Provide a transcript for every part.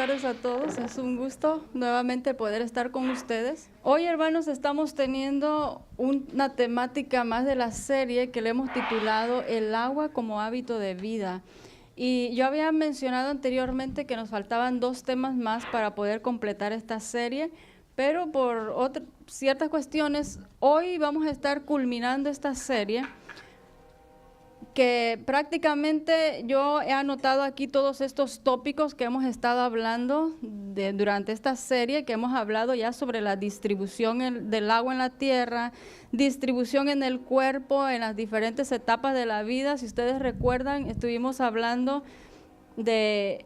tardes a todos. Es un gusto nuevamente poder estar con ustedes. Hoy, hermanos, estamos teniendo una temática más de la serie que le hemos titulado El agua como hábito de vida. Y yo había mencionado anteriormente que nos faltaban 2 temas más para poder completar esta serie, pero por ciertas cuestiones, hoy vamos a estar culminando esta serie, que prácticamente yo he anotado aquí todos estos tópicos que hemos estado hablando durante esta serie, que hemos hablado ya sobre la distribución del agua en la tierra, distribución en el cuerpo, en las diferentes etapas de la vida. Si ustedes recuerdan, estuvimos hablando del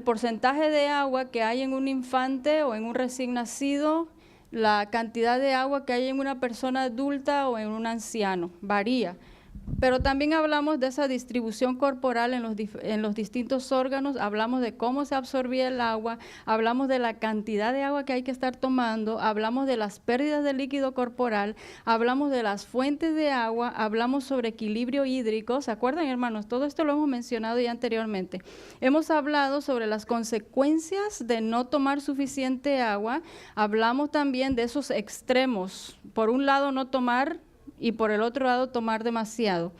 porcentaje de agua que hay en un infante o en un recién nacido, la cantidad de agua que hay en una persona adulta o en un anciano, varía. Pero también hablamos de esa distribución corporal en los distintos órganos, hablamos de cómo se absorbía el agua, hablamos de la cantidad de agua que hay que estar tomando, hablamos de las pérdidas de líquido corporal, hablamos de las fuentes de agua, hablamos sobre equilibrio hídrico. ¿Se acuerdan, hermanos? Todo esto lo hemos mencionado ya anteriormente. Hemos hablado sobre las consecuencias de no tomar suficiente agua, hablamos también de esos extremos, por un lado no tomar y por el otro lado tomar demasiado.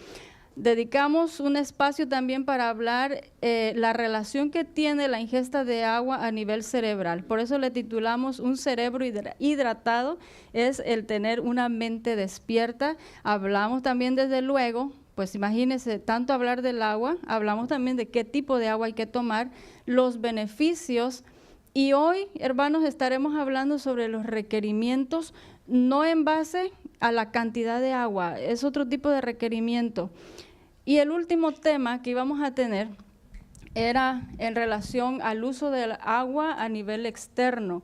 Dedicamos un espacio también para hablar la relación que tiene la ingesta de agua a nivel cerebral. Por eso le titulamos Un cerebro hidratado, es el tener una mente despierta. Hablamos también, desde luego, pues imagínense, tanto hablar del agua, hablamos también de qué tipo de agua hay que tomar, los beneficios. Y hoy, hermanos, estaremos hablando sobre los requerimientos, no en base a la cantidad de agua, es otro tipo de requerimiento. Y el último tema que íbamos a tener era en relación al uso del agua a nivel externo.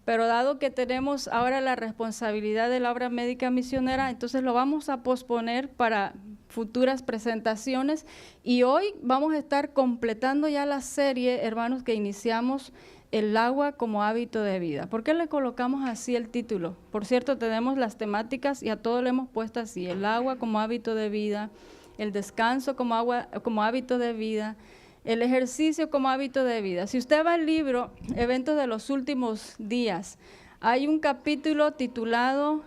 Pero dado que tenemos ahora la responsabilidad de la obra médica misionera, entonces lo vamos a posponer para futuras presentaciones. Y hoy vamos a estar completando ya la serie, hermanos, que iniciamos, el agua como hábito de vida. ¿Por qué le colocamos así el título? Por cierto, tenemos las temáticas y a todo le hemos puesto así: el agua como hábito de vida, el descanso como hábito de vida, el ejercicio como hábito de vida. Si usted va al libro Eventos de los Últimos Días, hay un capítulo titulado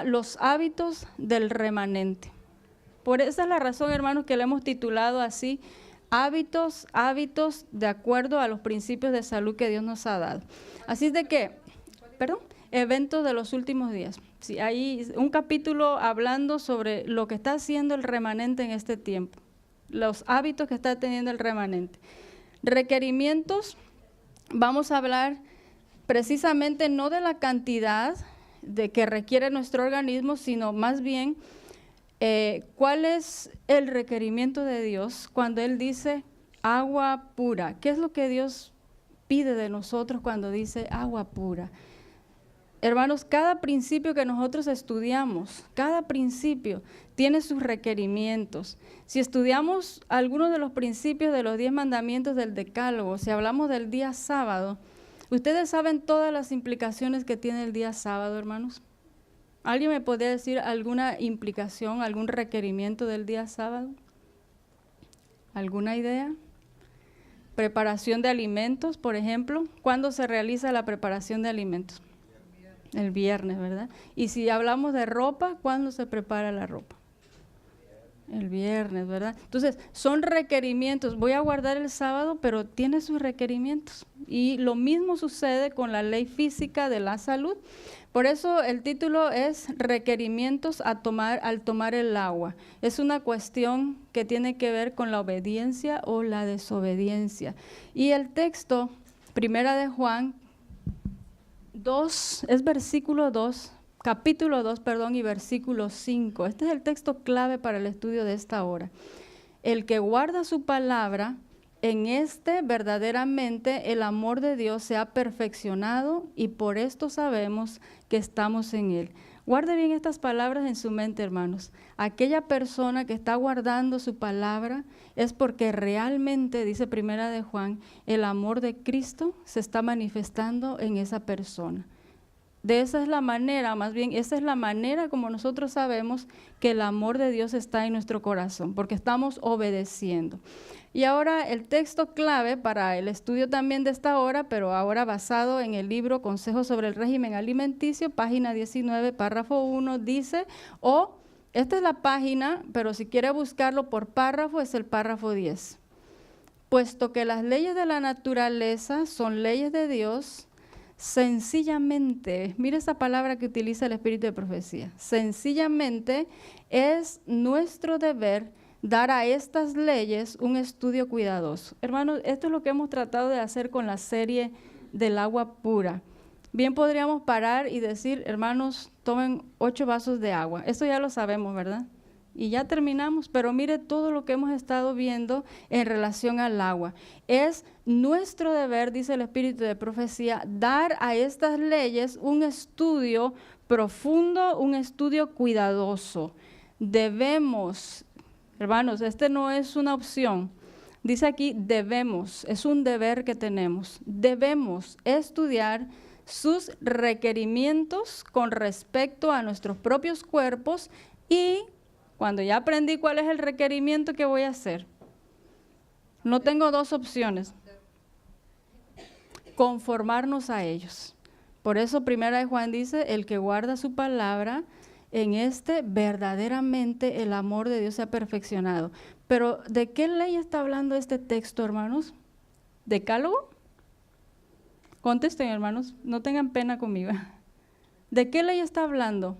Los hábitos del remanente. Por esa es la razón, hermanos, que le hemos titulado así: hábitos de acuerdo a los principios de salud que Dios nos ha dado. Así es de que, eventos de los últimos días. Sí, hay un capítulo hablando sobre lo que está haciendo el remanente en este tiempo, los hábitos que está teniendo el remanente. Requerimientos, vamos a hablar precisamente no de la cantidad de que requiere nuestro organismo, sino más bien ¿cuál es el requerimiento de Dios cuando Él dice agua pura? ¿Qué es lo que Dios pide de nosotros cuando dice agua pura? Hermanos, cada principio que nosotros estudiamos, cada principio tiene sus requerimientos. Si estudiamos algunos de los principios de los 10 mandamientos del Decálogo, si hablamos del día sábado, ¿ustedes saben todas las implicaciones que tiene el día sábado, hermanos? ¿Alguien me podría decir alguna implicación, algún requerimiento del día sábado? ¿Alguna idea? Preparación de alimentos, por ejemplo. ¿Cuándo se realiza la preparación de alimentos? El viernes, ¿verdad? Y si hablamos de ropa, ¿cuándo se prepara la ropa? El viernes, ¿verdad? Entonces, son requerimientos. Voy a guardar el sábado, pero tiene sus requerimientos. Y lo mismo sucede con la ley física de la salud. Por eso el título es Requerimientos al tomar el agua. Es una cuestión que tiene que ver con la obediencia o la desobediencia. Y el texto, Primera de Juan 2, es versículo 2, capítulo 2, y versículo 5. Este es el texto clave para el estudio de esta hora. El que guarda su palabra, en este verdaderamente el amor de Dios se ha perfeccionado, y por esto sabemos que estamos en Él. Guarde bien estas palabras en su mente, hermanos. Aquella persona que está guardando su palabra es porque realmente, dice Primera de Juan, el amor de Cristo se está manifestando en esa persona. De esa es la manera, más bien, esa es la manera como nosotros sabemos que el amor de Dios está en nuestro corazón, porque estamos obedeciendo. Y ahora el texto clave para el estudio también de esta hora, pero ahora basado en el libro Consejos sobre el régimen alimenticio, página 19, párrafo 1, dice, esta es la página, pero si quiere buscarlo por párrafo, es el párrafo 10. Puesto que las leyes de la naturaleza son leyes de Dios, sencillamente, mire esa palabra que utiliza el espíritu de profecía, sencillamente es nuestro deber dar a estas leyes un estudio cuidadoso. Hermanos, esto es lo que hemos tratado de hacer con la serie del agua pura. Bien podríamos parar y decir, hermanos, tomen 8 vasos de agua. Esto ya lo sabemos, ¿verdad? Y ya terminamos, pero mire todo lo que hemos estado viendo en relación al agua. Es nuestro deber, dice el espíritu de profecía, dar a estas leyes un estudio profundo, un estudio cuidadoso. Debemos, hermanos, este no es una opción. Dice aquí, debemos, es un deber que tenemos. Debemos estudiar sus requerimientos con respecto a nuestros propios cuerpos y cuando ya aprendí cuál es el requerimiento que voy a hacer, no tengo 2 opciones. Conformarnos a ellos. Por eso Primera de Juan dice, el que guarda su palabra, en este verdaderamente el amor de Dios se ha perfeccionado. Pero ¿de qué ley está hablando este texto, hermanos? ¿Decálogo? Contesten, hermanos, no tengan pena conmigo. ¿De qué ley está hablando?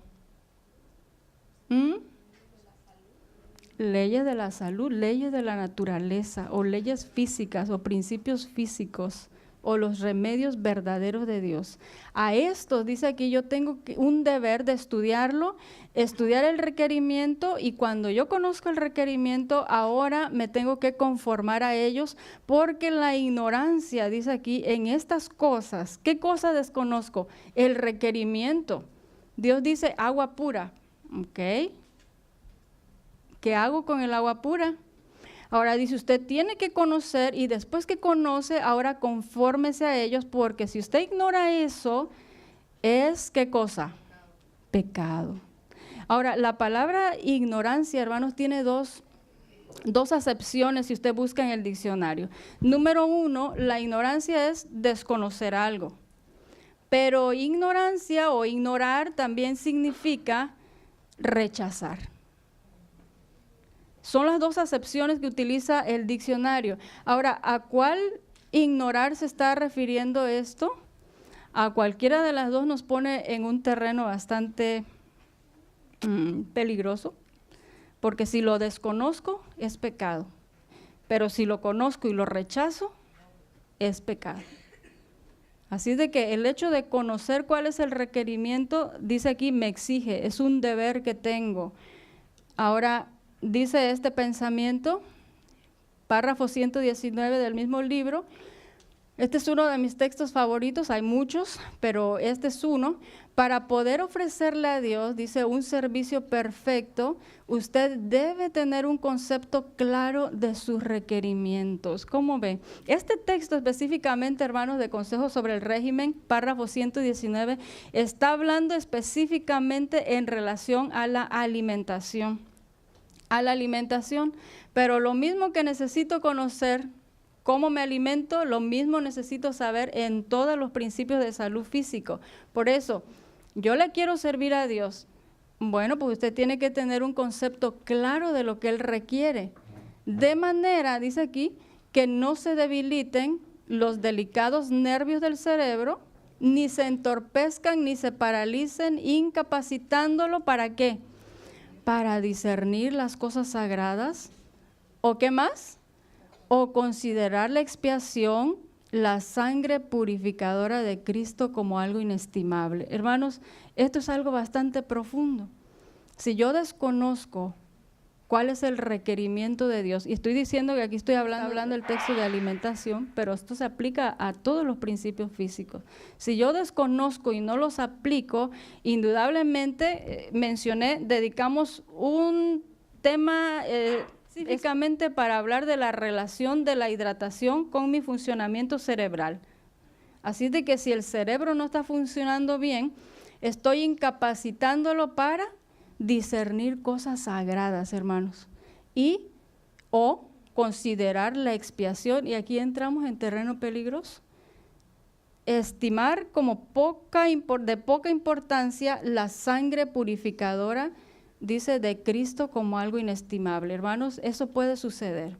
Leyes de la salud, leyes de la naturaleza, o leyes físicas, o principios físicos, o los remedios verdaderos de Dios. A esto, dice aquí, yo tengo un deber de estudiarlo, estudiar el requerimiento, y cuando yo conozco el requerimiento, ahora me tengo que conformar a ellos, porque la ignorancia, dice aquí, en estas cosas, ¿qué cosa desconozco? El requerimiento. Dios dice agua pura, ¿ok? ¿Qué hago con el agua pura? Ahora dice, usted tiene que conocer y después que conoce, ahora confórmese a ellos, porque si usted ignora eso, es ¿qué cosa? Pecado. Ahora, la palabra ignorancia, hermanos, tiene dos acepciones si usted busca en el diccionario. Número 1, la ignorancia es desconocer algo, pero ignorancia o ignorar también significa rechazar. Son las 2 acepciones que utiliza el diccionario. Ahora, ¿a cuál ignorar se está refiriendo esto? A cualquiera de las 2 nos pone en un terreno bastante peligroso, porque si lo desconozco es pecado, pero si lo conozco y lo rechazo es pecado. Así de que el hecho de conocer cuál es el requerimiento, dice aquí, me exige, es un deber que tengo. Ahora, dice este pensamiento, párrafo 119 del mismo libro, este es uno de mis textos favoritos, hay muchos, pero este es uno. Para poder ofrecerle a Dios, dice, un servicio perfecto, usted debe tener un concepto claro de sus requerimientos. ¿Cómo ve? Este texto específicamente, hermanos, de Consejos sobre el régimen, párrafo 119, está hablando específicamente en relación a la alimentación. Pero lo mismo que necesito conocer cómo me alimento, lo mismo necesito saber en todos los principios de salud físico. Por eso, yo le quiero servir a Dios. Bueno, pues usted tiene que tener un concepto claro de lo que Él requiere. De manera, dice aquí, que no se debiliten los delicados nervios del cerebro, ni se entorpezcan, ni se paralicen, incapacitándolo, ¿para qué? Para discernir las cosas sagradas, ¿o qué más? O considerar la expiación, la sangre purificadora de Cristo como algo inestimable. Hermanos, esto es algo bastante profundo. Si yo desconozco cuál es el requerimiento de Dios, y estoy diciendo que aquí estoy hablando del texto de alimentación, pero esto se aplica a todos los principios físicos. Si yo desconozco y no los aplico, indudablemente, dedicamos un tema específicamente para hablar de la relación de la hidratación con mi funcionamiento cerebral. Así de que si el cerebro no está funcionando bien, Estoy incapacitándolo para discernir cosas sagradas, hermanos, y o considerar la expiación, y aquí entramos en terreno peligroso. Estimar como de poca importancia la sangre purificadora, dice, de Cristo como algo inestimable. Hermanos, eso puede suceder.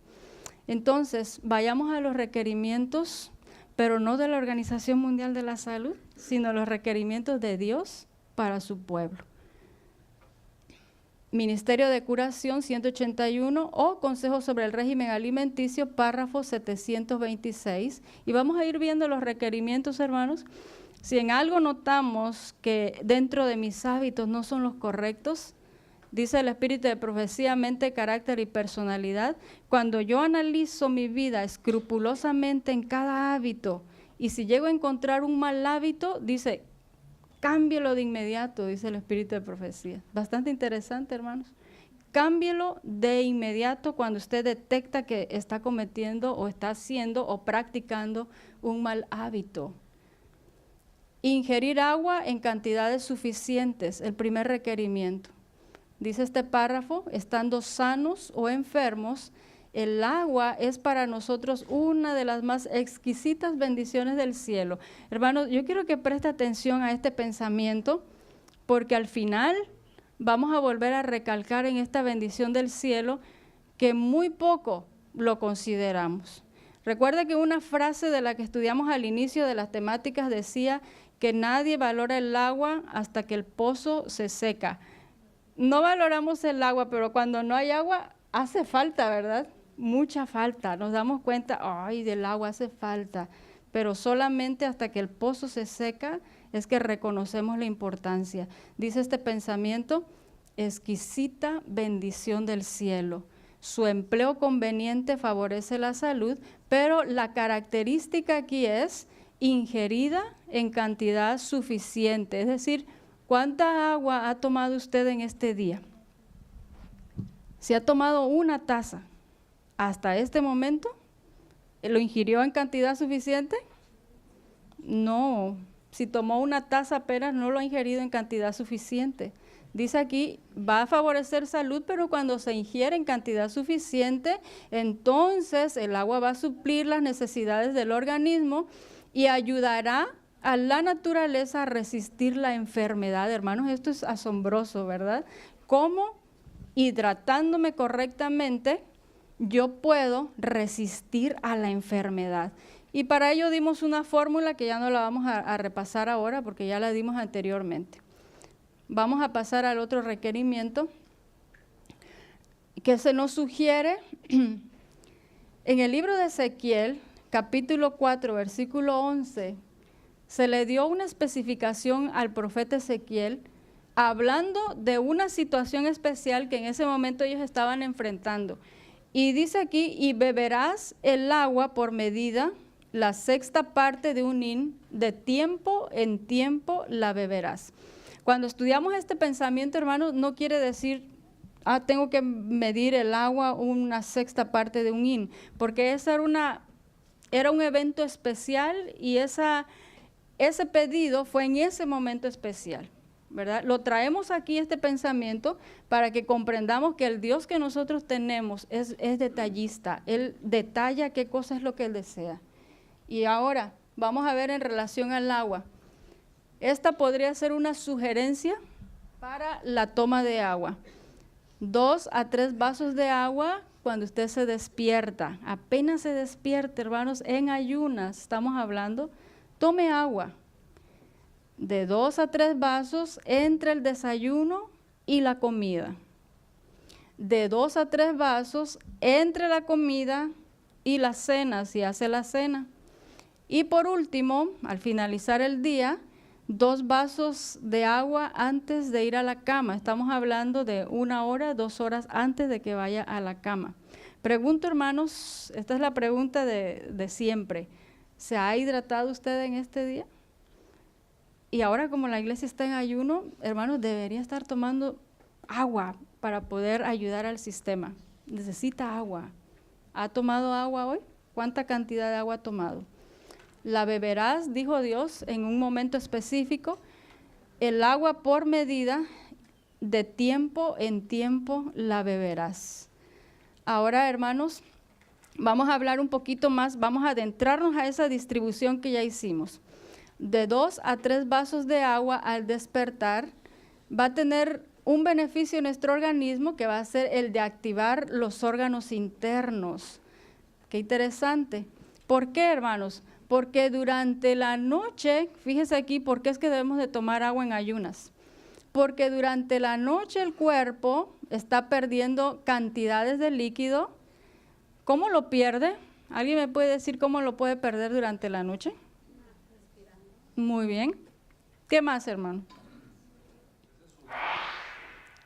Entonces, vayamos a los requerimientos, pero no de la Organización Mundial de la Salud, sino los requerimientos de Dios para su pueblo. Ministerio de Curación 181 o Consejo sobre el Régimen Alimenticio, párrafo 726. Y vamos a ir viendo los requerimientos, hermanos. Si en algo notamos que dentro de mis hábitos no son los correctos, dice el Espíritu de Profecía, mente, carácter y personalidad, cuando yo analizo mi vida escrupulosamente en cada hábito, y si llego a encontrar un mal hábito, dice, cámbielo de inmediato, dice el Espíritu de Profecía. Bastante interesante, hermanos. Cámbielo de inmediato cuando usted detecta que está cometiendo o está haciendo o practicando un mal hábito. Ingerir agua en cantidades suficientes, el primer requerimiento. Dice este párrafo, estando sanos o enfermos, el agua es para nosotros una de las más exquisitas bendiciones del cielo. Hermanos, yo quiero que preste atención a este pensamiento, porque al final vamos a volver a recalcar en esta bendición del cielo que muy poco lo consideramos. Recuerda que una frase de la que estudiamos al inicio de las temáticas decía que nadie valora el agua hasta que el pozo se seca. No valoramos el agua, pero cuando no hay agua hace falta, ¿verdad? Mucha falta. Nos damos cuenta, ay, del agua hace falta, pero solamente hasta que el pozo se seca es que reconocemos la importancia. Dice este pensamiento, exquisita bendición del cielo. Su empleo conveniente favorece la salud, pero la característica aquí es ingerida en cantidad suficiente, es decir, ¿cuánta agua ha tomado usted en este día? Si ha tomado una taza hasta este momento, ¿lo ingirió en cantidad suficiente? No, si tomó una taza apenas no lo ha ingerido en cantidad suficiente. Dice aquí, va a favorecer salud, pero cuando se ingiere en cantidad suficiente, entonces el agua va a suplir las necesidades del organismo y ayudará a la naturaleza a resistir la enfermedad. Hermanos, esto es asombroso, ¿verdad? ¿Cómo hidratándome correctamente yo puedo resistir a la enfermedad? Y para ello dimos una fórmula que ya no la vamos a repasar ahora porque ya la dimos anteriormente. Vamos a pasar al otro requerimiento que se nos sugiere en el libro de Ezequiel, capítulo 4, versículo 11. Se le dio una especificación al profeta Ezequiel hablando de una situación especial que en ese momento ellos estaban enfrentando. Y dice aquí, y beberás el agua por medida, la sexta parte de un hin, de tiempo en tiempo la beberás. Cuando estudiamos este pensamiento, hermanos, no quiere decir, tengo que medir el agua una sexta parte de un hin, porque esa era un evento especial y ese pedido fue en ese momento especial, ¿verdad? Lo traemos aquí, este pensamiento, para que comprendamos que el Dios que nosotros tenemos es detallista. Él detalla qué cosa es lo que Él desea. Y ahora, vamos a ver en relación al agua. Esta podría ser una sugerencia para la toma de agua. 2 a 3 vasos de agua cuando usted se despierta. Apenas se despierta, hermanos, en ayunas, estamos hablando. Tome agua de 2 a 3 vasos entre el desayuno y la comida. De 2 a 3 vasos entre la comida y la cena, si hace la cena. Y por último, al finalizar el día, 2 vasos de agua antes de ir a la cama. Estamos hablando de 1 hora, 2 horas antes de que vaya a la cama. Pregunto, hermanos, esta es la pregunta de siempre. ¿Se ha hidratado usted en este día? Y ahora como la iglesia está en ayuno, hermanos, debería estar tomando agua para poder ayudar al sistema. Necesita agua. ¿Ha tomado agua hoy? ¿Cuánta cantidad de agua ha tomado? La beberás, dijo Dios, en un momento específico. el agua por medida, de tiempo en tiempo la beberás. Ahora, hermanos, vamos a hablar un poquito más, vamos a adentrarnos a esa distribución que ya hicimos. De 2 a 3 vasos de agua al despertar va a tener un beneficio en nuestro organismo que va a ser el de activar los órganos internos. Qué interesante. ¿Por qué, hermanos? Porque durante la noche, fíjese aquí, ¿por qué es que debemos de tomar agua en ayunas? Porque durante la noche el cuerpo está perdiendo cantidades de líquido. ¿Cómo lo pierde? ¿Alguien me puede decir cómo lo puede perder durante la noche? Muy bien. ¿Qué más, hermano?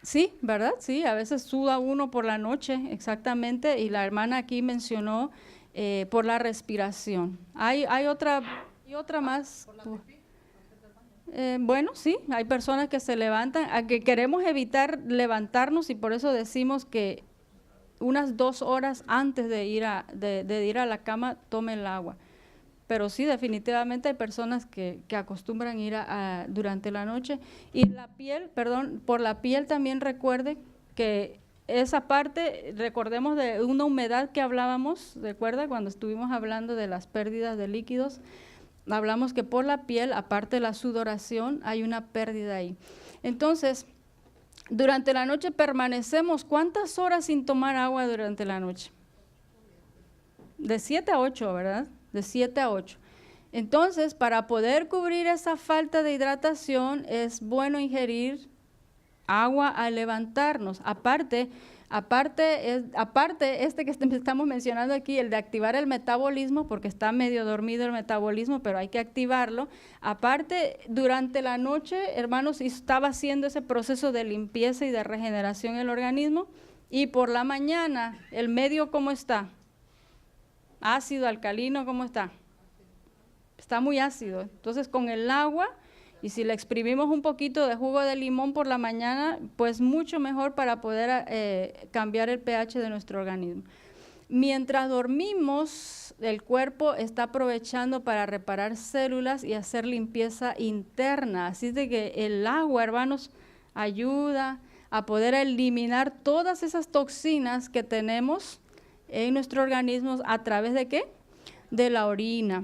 Sí, ¿verdad? Sí, a veces suda uno por la noche, exactamente, y la hermana aquí mencionó por la respiración. Hay otra más. Bueno, sí, hay personas que se levantan, a que queremos evitar levantarnos y por eso decimos que unas 2 horas antes de ir a la cama tome el agua. Pero sí, definitivamente hay personas que acostumbran ir durante la noche. Y la piel, perdón, por la piel también recuerde que esa parte, recordemos de una humedad que hablábamos, ¿recuerda? Cuando estuvimos hablando de las pérdidas de líquidos, hablamos que por la piel, aparte de la sudoración, hay una pérdida ahí. Entonces, durante la noche permanecemos, ¿cuántas horas sin tomar agua durante la noche? De 7 a 8, ¿verdad? De 7 a 8. Entonces, para poder cubrir esa falta de hidratación, es bueno ingerir agua al levantarnos. Aparte que estamos mencionando aquí, el de activar el metabolismo, porque está medio dormido el metabolismo, pero hay que activarlo. Aparte, durante la noche, hermanos, estaba haciendo ese proceso de limpieza y de regeneración en el organismo. Y por la mañana, ¿el medio cómo está? Ácido, alcalino, ¿cómo está? Está muy ácido. Entonces, con el agua, y si le exprimimos un poquito de jugo de limón por la mañana, pues mucho mejor para poder cambiar el pH de nuestro organismo. Mientras dormimos, el cuerpo está aprovechando para reparar células y hacer limpieza interna. Así de que el agua, hermanos, ayuda a poder eliminar todas esas toxinas que tenemos en nuestro organismo a través de ¿qué? De la orina.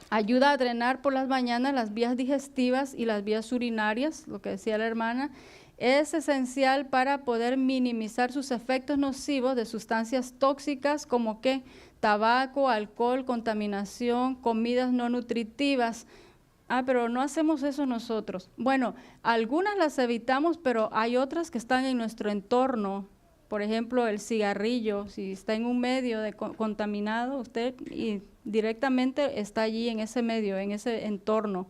Ayuda a drenar por las mañanas las vías digestivas y las vías urinarias, lo que decía la hermana. Es esencial para poder minimizar sus efectos nocivos de sustancias tóxicas como ¿qué? Tabaco, alcohol, contaminación, comidas no nutritivas. Pero no hacemos eso nosotros. Bueno, algunas las evitamos, pero hay otras que están en nuestro entorno. Por ejemplo, el cigarrillo, si está en un medio contaminado, usted directamente está allí en ese medio, en ese entorno.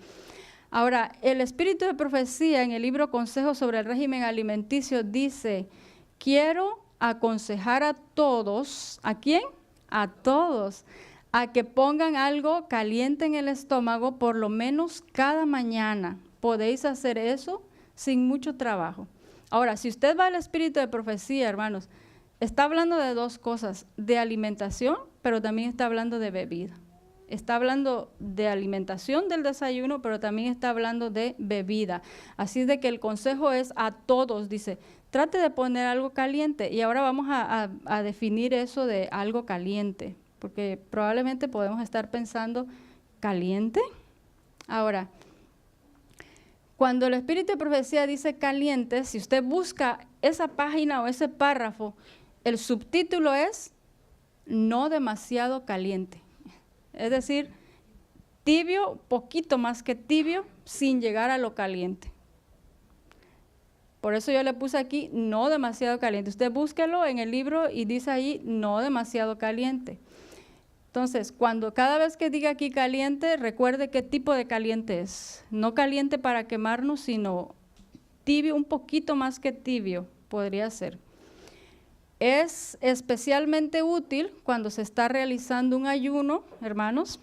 Ahora, el espíritu de profecía en el libro Consejos sobre el régimen alimenticio dice, quiero aconsejar a todos, ¿a quién? A todos, a que pongan algo caliente en el estómago por lo menos cada mañana. Podéis hacer eso sin mucho trabajo. Ahora, si usted va al espíritu de profecía, hermanos, está hablando de 2 cosas, de alimentación, pero también está hablando de bebida. Está hablando de alimentación del desayuno, pero también está hablando de bebida. Así de que el consejo es a todos, dice, trate de poner algo caliente. Y ahora vamos a definir eso de algo caliente, porque probablemente podemos estar pensando, ¿caliente? Ahora, cuando el espíritu de profecía dice caliente, si usted busca esa página o ese párrafo, el subtítulo es no demasiado caliente. Es decir, tibio, poquito más que tibio, sin llegar a lo caliente. Por eso yo le puse aquí no demasiado caliente. Usted búsquelo en el libro y dice ahí no demasiado caliente. Entonces, cada vez que diga aquí caliente, recuerde qué tipo de caliente es. No caliente para quemarnos, sino tibio, un poquito más que tibio, podría ser. Es especialmente útil cuando se está realizando un ayuno, hermanos,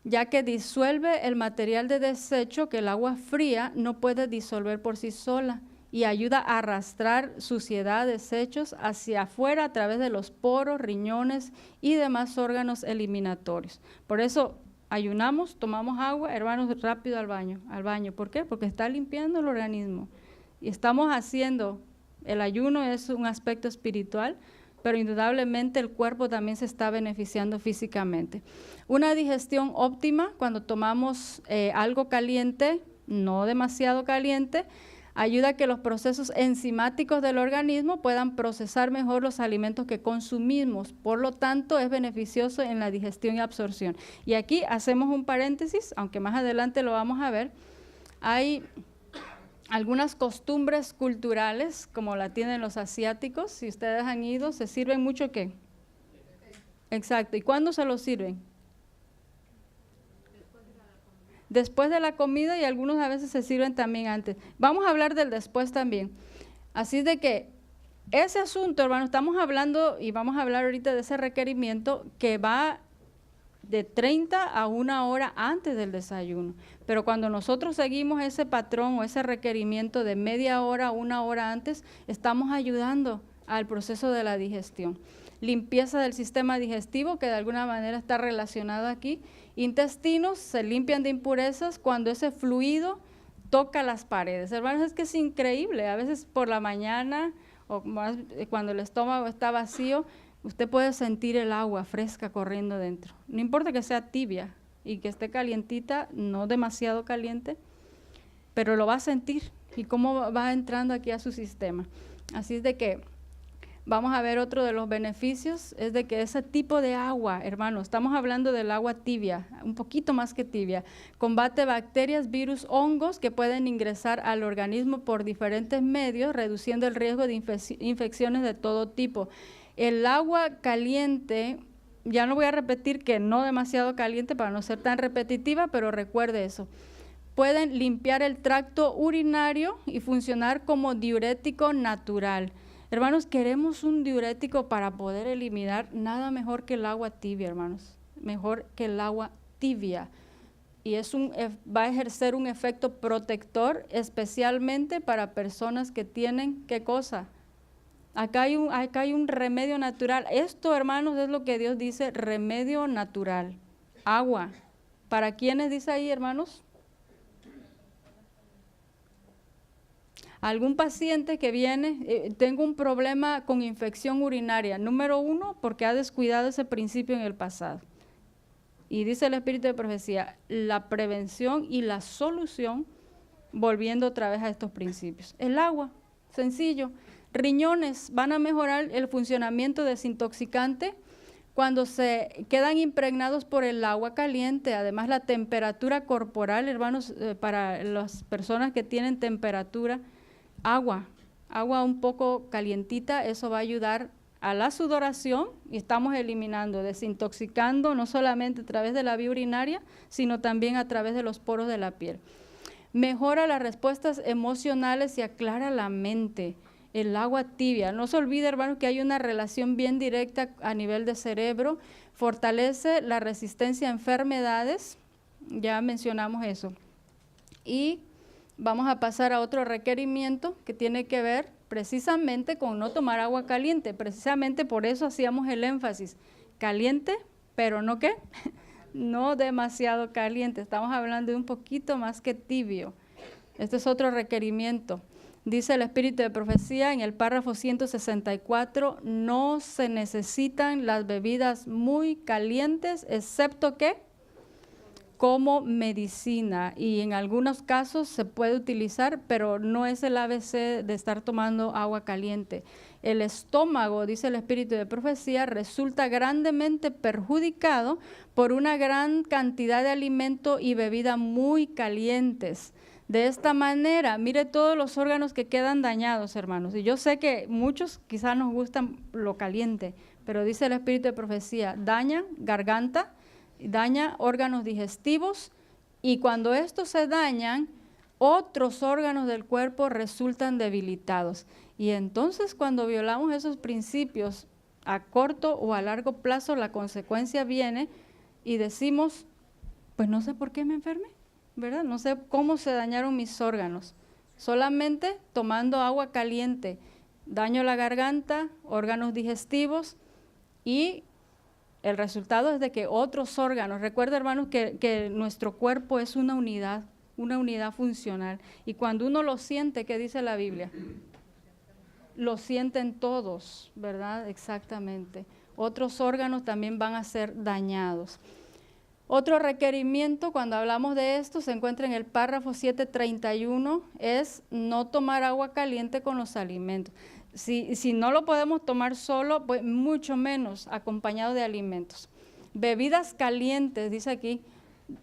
ya que disuelve el material de desecho que el agua fría no puede disolver por sí sola y ayuda a arrastrar suciedad, desechos hacia afuera a través de los poros, riñones y demás órganos eliminatorios. Por eso ayunamos, tomamos agua, hermanos, rápido al baño. ¿Por qué? Porque está limpiando el organismo. Y estamos haciendo, el ayuno es un aspecto espiritual, pero indudablemente el cuerpo también se está beneficiando físicamente. Una digestión óptima, cuando tomamos algo caliente, no demasiado caliente, ayuda a que los procesos enzimáticos del organismo puedan procesar mejor los alimentos que consumimos. Por lo tanto, es beneficioso en la digestión y absorción. Y aquí hacemos un paréntesis, aunque más adelante lo vamos a ver. Hay algunas costumbres culturales, como la tienen los asiáticos. Si ustedes han ido, ¿se sirven mucho qué? Exacto. ¿Y cuándo se los sirven? Después de la comida, y algunos a veces se sirven también antes. Vamos a hablar del después también. Así de que ese asunto, hermano, estamos hablando y vamos a hablar ahorita de ese requerimiento que va de 30 a 1 hora antes del desayuno. Pero cuando nosotros seguimos ese patrón o ese requerimiento de media hora a 1 hora antes, estamos ayudando al proceso de la digestión. Limpieza del sistema digestivo, que de alguna manera está relacionado aquí. Intestinos se limpian de impurezas cuando ese fluido toca las paredes. Hermanos, es que es increíble. A veces por la mañana o más cuando el estómago está vacío, usted puede sentir el agua fresca corriendo dentro. No importa que sea tibia y que esté calientita, no demasiado caliente, pero lo va a sentir y cómo va entrando aquí a su sistema. Así es de que vamos a ver otro de los beneficios, es de que ese tipo de agua, hermanos, estamos hablando del agua tibia, un poquito más que tibia, combate bacterias, virus, hongos que pueden ingresar al organismo por diferentes medios, reduciendo el riesgo de infecciones de todo tipo. El agua caliente, ya no voy a repetir que no demasiado caliente para no ser tan repetitiva, pero recuerde eso. Pueden limpiar el tracto urinario y funcionar como diurético natural. Hermanos, queremos un diurético para poder eliminar, nada mejor que el agua tibia, hermanos, mejor que el agua tibia. Y va a ejercer un efecto protector, especialmente para personas que tienen, ¿qué cosa? Acá hay un remedio natural. Esto, hermanos, es lo que Dios dice, remedio natural, agua. ¿Para quiénes dice ahí, hermanos? Algún paciente que viene, tengo un problema con infección urinaria. Número 1, porque ha descuidado ese principio en el pasado. Y dice el Espíritu de Profecía, la prevención y la solución, volviendo otra vez a estos principios. El agua, sencillo. Riñones van a mejorar el funcionamiento desintoxicante cuando se quedan impregnados por el agua caliente. Además, la temperatura corporal, hermanos, para las personas que tienen temperatura, agua un poco calientita, eso va a ayudar a la sudoración y estamos eliminando, desintoxicando no solamente a través de la vía urinaria, sino también a través de los poros de la piel. Mejora las respuestas emocionales y aclara la mente. El agua tibia, no se olvide, hermanos, que hay una relación bien directa a nivel de cerebro, fortalece la resistencia a enfermedades, ya mencionamos eso. Y vamos a pasar a otro requerimiento que tiene que ver precisamente con no tomar agua caliente. Precisamente por eso hacíamos el énfasis. Caliente, pero ¿no qué? No demasiado caliente. Estamos hablando de un poquito más que tibio. Este es otro requerimiento. Dice el Espíritu de Profecía en el párrafo 164, no se necesitan las bebidas muy calientes, excepto que como medicina, y en algunos casos se puede utilizar, pero no es el ABC de estar tomando agua caliente. El estómago, dice el Espíritu de Profecía, resulta grandemente perjudicado por una gran cantidad de alimento y bebida muy calientes. De esta manera, mire todos los órganos que quedan dañados, hermanos. Y yo sé que muchos quizás nos gustan lo caliente, pero dice el Espíritu de Profecía, daña garganta, daña órganos digestivos, y cuando estos se dañan, otros órganos del cuerpo resultan debilitados. Y entonces cuando violamos esos principios a corto o a largo plazo, la consecuencia viene y decimos, pues no sé por qué me enfermé, ¿verdad? No sé cómo se dañaron mis órganos. Solamente tomando agua caliente, daño la garganta, órganos digestivos y el resultado es de que otros órganos, recuerda hermanos que nuestro cuerpo es una unidad funcional. Y cuando uno lo siente, ¿qué dice la Biblia? Lo sienten todos, ¿verdad? Exactamente. Otros órganos también van a ser dañados. Otro requerimiento, cuando hablamos de esto, se encuentra en el párrafo 731, es no tomar agua caliente con los alimentos. Si no lo podemos tomar solo, pues mucho menos acompañado de alimentos. Bebidas calientes, dice aquí,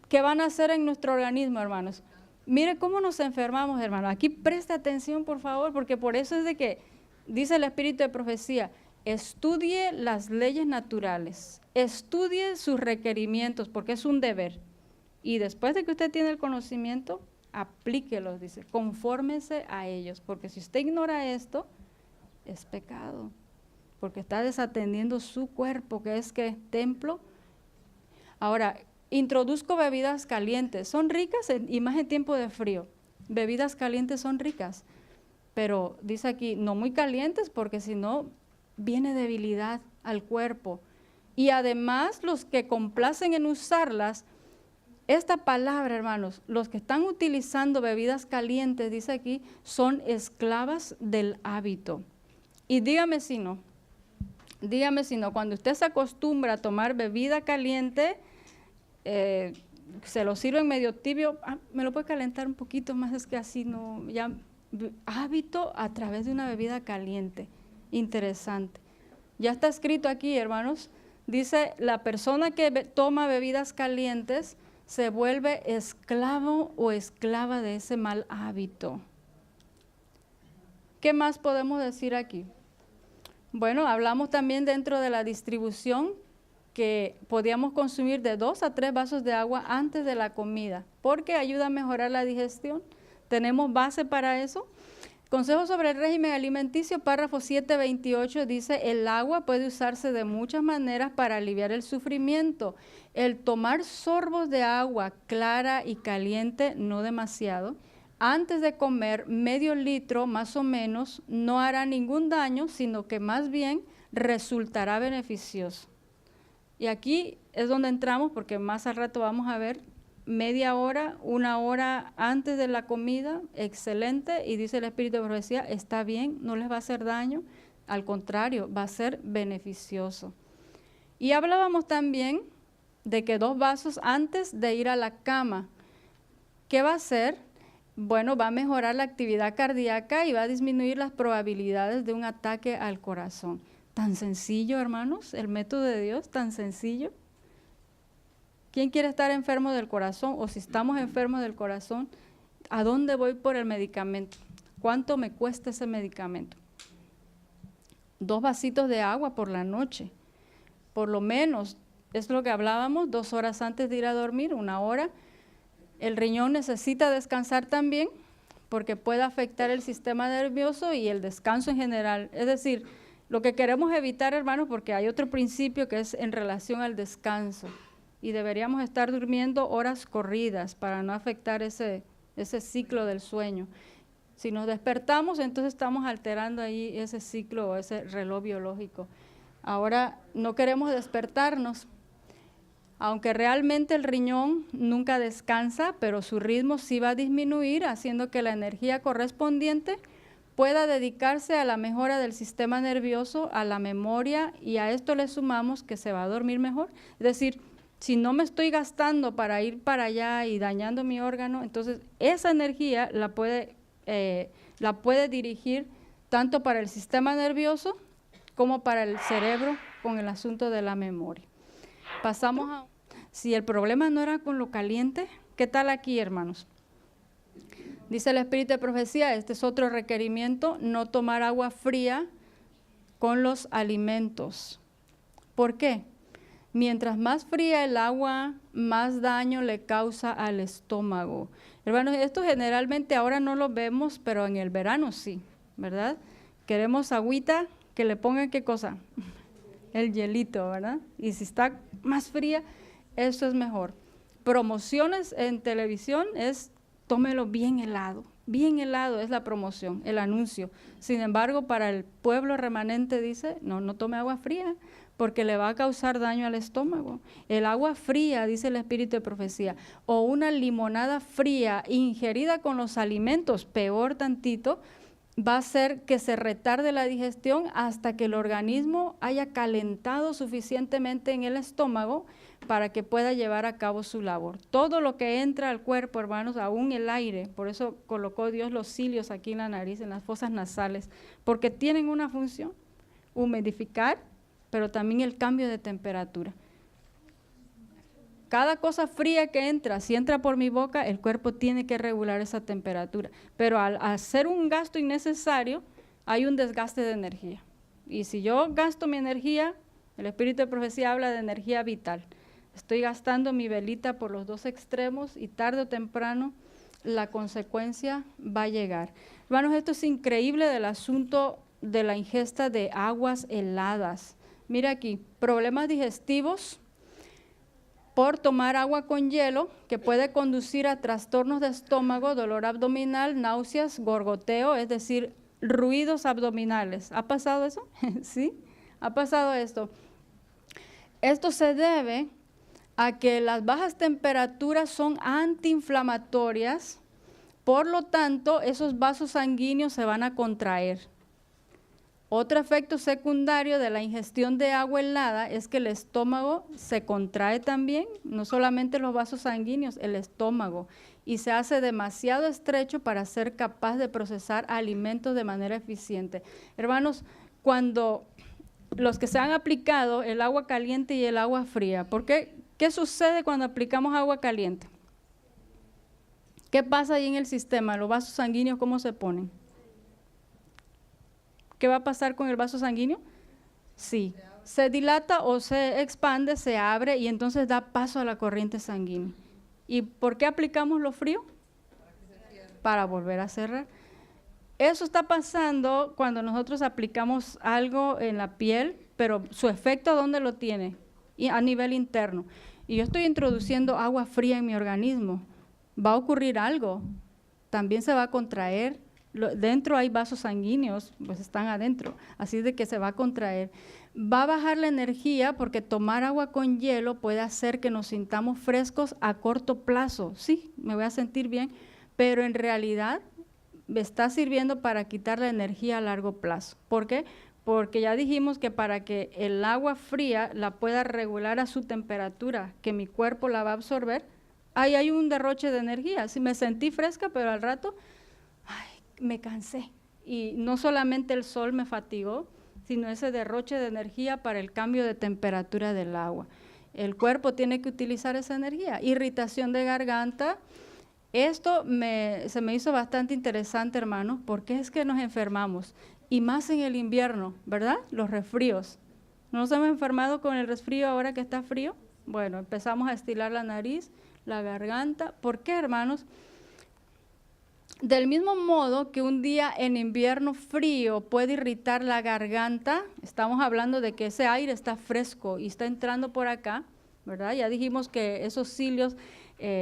¿qué van a hacer en nuestro organismo, hermanos? Mire cómo nos enfermamos, hermanos. Aquí preste atención, por favor, porque por eso es de que dice el Espíritu de Profecía, estudie las leyes naturales, estudie sus requerimientos, porque es un deber. Y después de que usted tiene el conocimiento, aplíquelos, dice, confórmese a ellos, porque si usted ignora esto, es pecado, porque está desatendiendo su cuerpo, que es que templo. Ahora, introduzco bebidas calientes, son ricas y más en tiempo de frío. Bebidas calientes son ricas, pero dice aquí, no muy calientes, porque si no, viene debilidad al cuerpo. Y además, los que complacen en usarlas, esta palabra, hermanos, los que están utilizando bebidas calientes, dice aquí, son esclavas del hábito. Y dígame si no, cuando usted se acostumbra a tomar bebida caliente, se lo sirven medio tibio, me lo puede calentar un poquito más, es que así no, ya, hábito a través de una bebida caliente, interesante. Ya está escrito aquí, hermanos, dice, la persona que toma bebidas calientes se vuelve esclavo o esclava de ese mal hábito. ¿Qué más podemos decir aquí? Bueno, hablamos también dentro de la distribución que podíamos consumir de 2 a 3 vasos de agua antes de la comida, porque ayuda a mejorar la digestión. ¿Tenemos base para eso? Consejo sobre el régimen alimenticio, párrafo 728, dice, el agua puede usarse de muchas maneras para aliviar el sufrimiento. El tomar sorbos de agua clara y caliente, no demasiado, antes de comer medio litro más o menos, no hará ningún daño, sino que más bien resultará beneficioso. Y aquí es donde entramos, porque más al rato vamos a ver, media hora, 1 hora antes de la comida, excelente, y dice el Espíritu de Profecía, está bien, no les va a hacer daño, al contrario, va a ser beneficioso. Y hablábamos también de que 2 vasos antes de ir a la cama. ¿Qué va a hacer? Bueno, va a mejorar la actividad cardíaca y va a disminuir las probabilidades de un ataque al corazón. Tan sencillo, hermanos, el método de Dios, tan sencillo. ¿Quién quiere estar enfermo del corazón? O si estamos enfermos del corazón, ¿a dónde voy por el medicamento? ¿Cuánto me cuesta ese medicamento? 2 vasitos de agua por la noche, por lo menos, es lo que hablábamos, 2 horas antes de ir a dormir, 1 hora. El riñón necesita descansar también, porque puede afectar el sistema nervioso y el descanso en general. Es decir, lo que queremos evitar, hermanos, porque hay otro principio que es en relación al descanso. Y deberíamos estar durmiendo horas corridas para no afectar ese ciclo del sueño. Si nos despertamos, entonces estamos alterando ahí ese ciclo o ese reloj biológico. Ahora, no queremos despertarnos, aunque realmente el riñón nunca descansa, pero su ritmo sí va a disminuir, haciendo que la energía correspondiente pueda dedicarse a la mejora del sistema nervioso, a la memoria, y a esto le sumamos que se va a dormir mejor. Es decir, si no me estoy gastando para ir para allá y dañando mi órgano, entonces esa energía la puede dirigir tanto para el sistema nervioso como para el cerebro con el asunto de la memoria. Pasamos a, si el problema no era con lo caliente, ¿qué tal aquí, hermanos? Dice el Espíritu de Profecía, este es otro requerimiento, no tomar agua fría con los alimentos. ¿Por qué? Mientras más fría el agua, más daño le causa al estómago. Hermanos, esto generalmente ahora no lo vemos, pero en el verano sí, ¿verdad? Queremos agüita, que le pongan ¿qué cosa? El hielito, ¿verdad? Y si está más fría, eso es mejor. Promociones en televisión es tómelo bien helado es la promoción, el anuncio. Sin embargo, para el pueblo remanente dice, no tome agua fría, porque le va a causar daño al estómago. El agua fría, dice el espíritu de profecía, o una limonada fría ingerida con los alimentos, peor tantito, va a hacer que se retarde la digestión hasta que el organismo haya calentado suficientemente en el estómago para que pueda llevar a cabo su labor. Todo lo que entra al cuerpo, hermanos, aún el aire, por eso colocó Dios los cilios aquí en la nariz, en las fosas nasales, porque tienen una función, humidificar, pero también el cambio de temperatura. Cada cosa fría que entra, si entra por mi boca, el cuerpo tiene que regular esa temperatura. Pero al hacer un gasto innecesario, hay un desgaste de energía. Y si yo gasto mi energía, el espíritu de profecía habla de energía vital. Estoy gastando mi velita por los dos extremos y tarde o temprano la consecuencia va a llegar. Hermanos, esto es increíble del asunto de la ingesta de aguas heladas. Mira aquí, problemas digestivos por tomar agua con hielo, que puede conducir a trastornos de estómago, dolor abdominal, náuseas, gorgoteo, es decir, ruidos abdominales. ¿Ha pasado eso? ¿Sí? ¿Ha pasado esto? Esto se debe a que las bajas temperaturas son antiinflamatorias, por lo tanto, esos vasos sanguíneos se van a contraer. Otro efecto secundario de la ingestión de agua helada es que el estómago se contrae también, no solamente los vasos sanguíneos, el estómago, y se hace demasiado estrecho para ser capaz de procesar alimentos de manera eficiente. Hermanos, cuando los que se han aplicado el agua caliente y el agua fría, ¿qué sucede cuando aplicamos agua caliente? ¿Qué pasa ahí en el sistema? ¿Los vasos sanguíneos cómo se ponen? ¿Qué va a pasar con el vaso sanguíneo? Sí, se dilata o se expande, se abre y entonces da paso a la corriente sanguínea. ¿Y por qué aplicamos lo frío? Para volver a cerrar. Eso está pasando cuando nosotros aplicamos algo en la piel, pero su efecto, ¿dónde lo tiene? A nivel interno. Y yo estoy introduciendo agua fría en mi organismo. Va a ocurrir algo. También se va a contraer. Dentro hay vasos sanguíneos, pues están adentro, así de que se va a contraer. Va a bajar la energía porque tomar agua con hielo puede hacer que nos sintamos frescos a corto plazo. Sí, me voy a sentir bien, pero en realidad me está sirviendo para quitar la energía a largo plazo. ¿Por qué? Porque ya dijimos que para que el agua fría la pueda regular a su temperatura, que mi cuerpo la va a absorber, ahí hay un derroche de energía. Sí, me sentí fresca, pero al rato me cansé, y no solamente el sol me fatigó, sino ese derroche de energía para el cambio de temperatura del agua. El cuerpo tiene que utilizar esa energía. Irritación de garganta. Esto se me hizo bastante interesante, hermanos, porque es que nos enfermamos, y más en el invierno, ¿verdad? Los resfríos. ¿No nos hemos enfermado con el resfrío ahora que está frío? Bueno, empezamos a estirar la nariz, la garganta. ¿Por qué, hermanos? Del mismo modo que un día en invierno frío puede irritar la garganta, estamos hablando de que ese aire está fresco y está entrando por acá, ¿verdad? Ya dijimos que esos cilios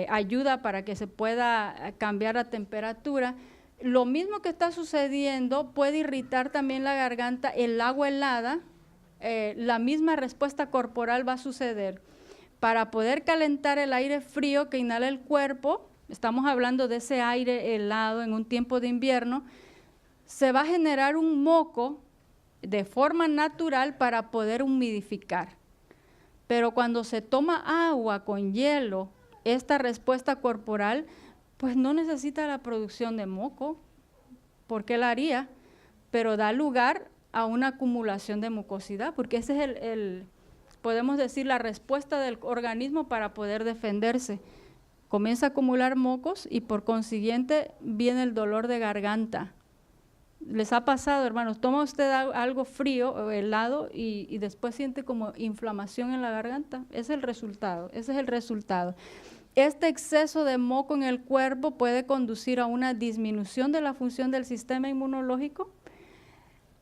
ayuda para que se pueda cambiar la temperatura. Lo mismo que está sucediendo puede irritar también la garganta, el agua helada, la misma respuesta corporal va a suceder. Para poder calentar el aire frío que inhala el cuerpo, estamos hablando de ese aire helado en un tiempo de invierno, se va a generar un moco de forma natural para poder humidificar. Pero cuando se toma agua con hielo, esta respuesta corporal, pues no necesita la producción de moco, porque la haría, pero da lugar a una acumulación de mucosidad, porque ese es podemos decir, la respuesta del organismo para poder defenderse. Comienza a acumular mocos y por consiguiente viene el dolor de garganta. ¿Les ha pasado, hermanos? Toma usted algo frío o helado y después siente como inflamación en la garganta. Ese es el resultado, ese es el resultado. Este exceso de moco en el cuerpo puede conducir a una disminución de la función del sistema inmunológico,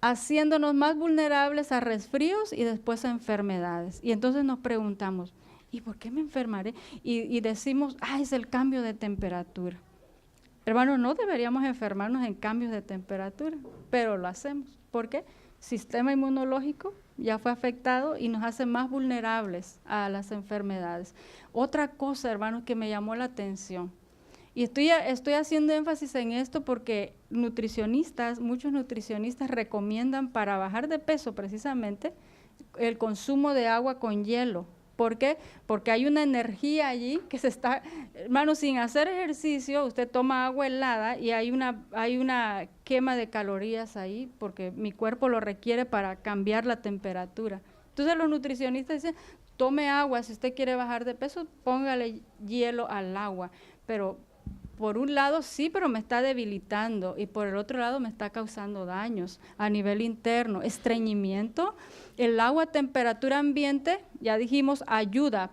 haciéndonos más vulnerables a resfríos y después a enfermedades. Y entonces nos preguntamos, ¿y por qué me enfermaré? Y decimos, es el cambio de temperatura. Hermanos, no deberíamos enfermarnos en cambios de temperatura, pero lo hacemos. ¿Por qué? sistema inmunológico ya fue afectado y nos hace más vulnerables a las enfermedades. Otra cosa, hermanos, que me llamó la atención, y estoy haciendo énfasis en esto porque muchos nutricionistas recomiendan para bajar de peso precisamente el consumo de agua con hielo. ¿Por qué? Porque hay una energía allí que se está, hermano, sin hacer ejercicio, usted toma agua helada y hay una quema de calorías ahí, porque mi cuerpo lo requiere para cambiar la temperatura. Entonces los nutricionistas dicen, tome agua, si usted quiere bajar de peso, póngale hielo al agua, pero por un lado sí, pero me está debilitando, y por el otro lado me está causando daños a nivel interno, estreñimiento. El agua a temperatura ambiente, ya dijimos,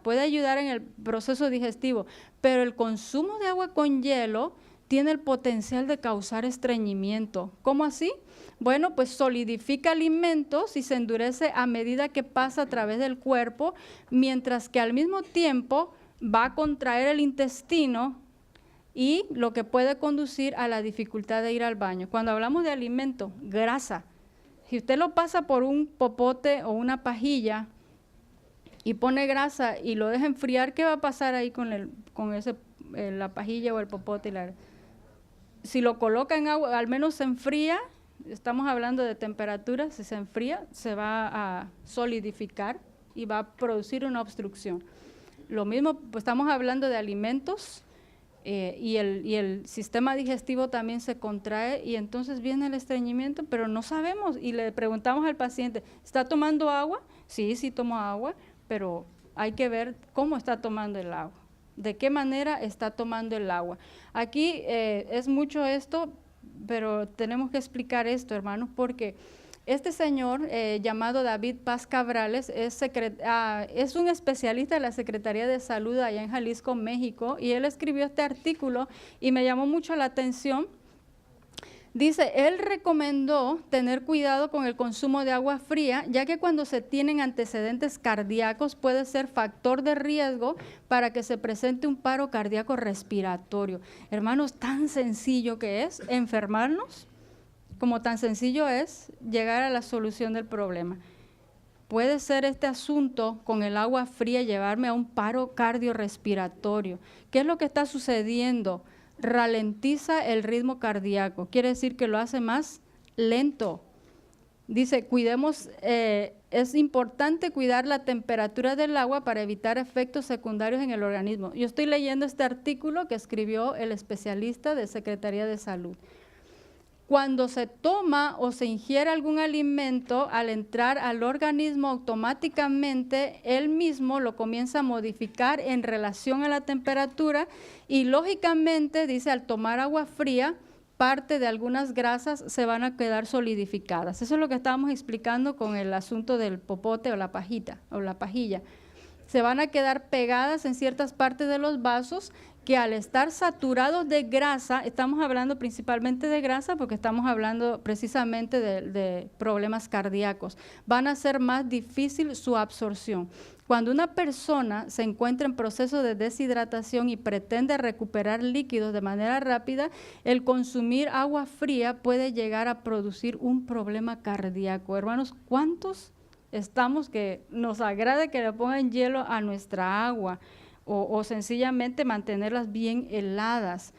puede ayudar en el proceso digestivo, pero el consumo de agua con hielo tiene el potencial de causar estreñimiento. ¿Cómo así? Bueno, pues solidifica alimentos y se endurece a medida que pasa a través del cuerpo, mientras que al mismo tiempo va a contraer el intestino, y lo que puede conducir a la dificultad de ir al baño. Cuando hablamos de alimento, grasa, si usted lo pasa por un popote o una pajilla y pone grasa y lo deja enfriar, ¿qué va a pasar ahí con la pajilla o el popote? Si lo coloca en agua, al menos se enfría, estamos hablando de temperatura, si se enfría, se va a solidificar y va a producir una obstrucción. Lo mismo, pues estamos hablando de alimentos, y el sistema digestivo también se contrae y entonces viene el estreñimiento, pero no sabemos, y le preguntamos al paciente, ¿está tomando agua? Sí, sí tomo agua, pero hay que ver cómo está tomando el agua, de qué manera está tomando el agua. Aquí es mucho esto, pero tenemos que explicar esto, hermanos, porque este señor llamado David Paz Cabrales es un especialista de la Secretaría de Salud allá en Jalisco, México, y él escribió este artículo y me llamó mucho la atención. Dice, él recomendó tener cuidado con el consumo de agua fría, ya que cuando se tienen antecedentes cardíacos puede ser factor de riesgo para que se presente un paro cardíaco respiratorio. Hermanos, tan sencillo que es enfermarnos, como tan sencillo es llegar a la solución del problema. Puede ser este asunto con el agua fría llevarme a un paro cardiorrespiratorio. ¿Qué es lo que está sucediendo? Ralentiza el ritmo cardíaco, quiere decir que lo hace más lento. Dice, es importante cuidar la temperatura del agua para evitar efectos secundarios en el organismo. Yo estoy leyendo este artículo que escribió el especialista de Secretaría de Salud. Cuando se toma o se ingiere algún alimento, al entrar al organismo automáticamente, él mismo lo comienza a modificar en relación a la temperatura y lógicamente, dice, al tomar agua fría, parte de algunas grasas se van a quedar solidificadas. Eso es lo que estábamos explicando con el asunto del popote o la pajilla. Se van a quedar pegadas en ciertas partes de los vasos que al estar saturados de grasa, estamos hablando principalmente de grasa porque estamos hablando precisamente de problemas cardíacos, van a ser más difícil su absorción. Cuando una persona se encuentra en proceso de deshidratación y pretende recuperar líquidos de manera rápida, el consumir agua fría puede llegar a producir un problema cardíaco. Hermanos, ¿cuántos estamos que nos agrada que le pongan hielo a nuestra agua? O sencillamente mantenerlas bien heladas.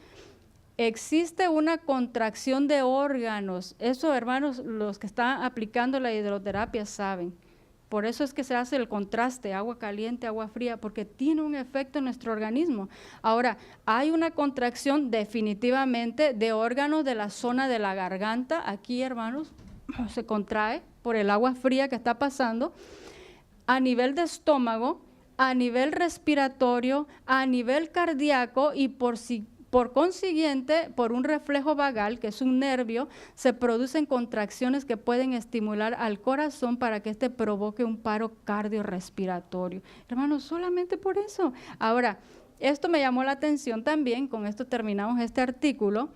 Existe una contracción de órganos. Eso, hermanos, los que están aplicando la hidroterapia saben. Por eso es que se hace el contraste, agua caliente, agua fría, porque tiene un efecto en nuestro organismo. Ahora, hay una contracción definitivamente de órganos de la zona de la garganta. Aquí, hermanos, se contrae por el agua fría que está pasando. A nivel de estómago, a nivel respiratorio, a nivel cardíaco y por consiguiente, por un reflejo vagal, que es un nervio, se producen contracciones que pueden estimular al corazón para que éste provoque un paro cardiorrespiratorio. Hermanos, solamente por eso. Ahora, esto me llamó la atención también, con esto terminamos este artículo.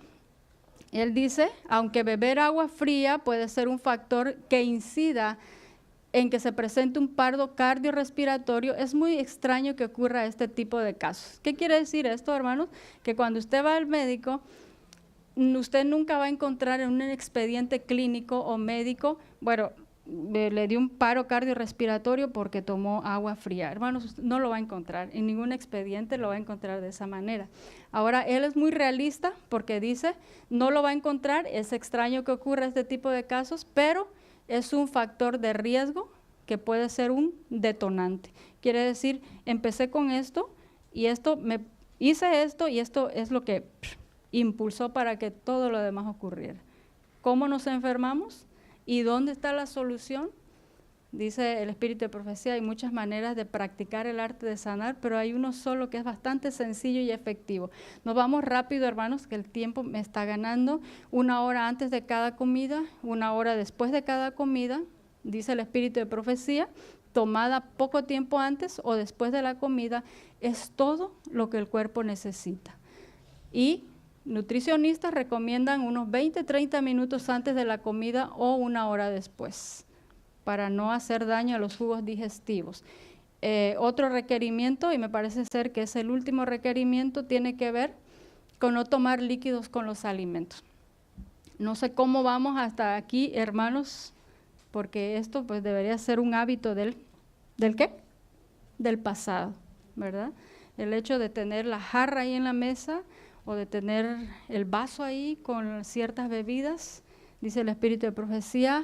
Él dice, aunque beber agua fría puede ser un factor que incida en que se presente un paro cardiorrespiratorio, es muy extraño que ocurra este tipo de casos. ¿Qué quiere decir esto, hermanos? Que cuando usted va al médico, usted nunca va a encontrar en un expediente clínico o médico, bueno, le dio un paro cardiorrespiratorio porque tomó agua fría. Hermanos, no lo va a encontrar, en ningún expediente lo va a encontrar de esa manera. Ahora, él es muy realista porque dice, no lo va a encontrar, es extraño que ocurra este tipo de casos, pero es un factor de riesgo que puede ser un detonante. Quiere decir, empecé con esto y hice esto y esto es lo que impulsó para que todo lo demás ocurriera. ¿Cómo nos enfermamos? ¿Y dónde está la solución? Dice el Espíritu de Profecía, hay muchas maneras de practicar el arte de sanar, pero hay uno solo que es bastante sencillo y efectivo. Nos vamos rápido, hermanos, que el tiempo me está ganando. 1 hora antes de cada comida, 1 hora después de cada comida, dice el Espíritu de Profecía, tomada poco tiempo antes o después de la comida, es todo lo que el cuerpo necesita. Y nutricionistas recomiendan unos 20-30 minutos antes de la comida o 1 hora después, para no hacer daño a los jugos digestivos. Otro requerimiento, y me parece ser que es el último requerimiento, tiene que ver con no tomar líquidos con los alimentos. No sé cómo vamos hasta aquí, hermanos, porque esto pues debería ser un hábito ¿del qué? Del pasado, ¿verdad? El hecho de tener la jarra ahí en la mesa, o de tener el vaso ahí con ciertas bebidas, dice el Espíritu de Profecía,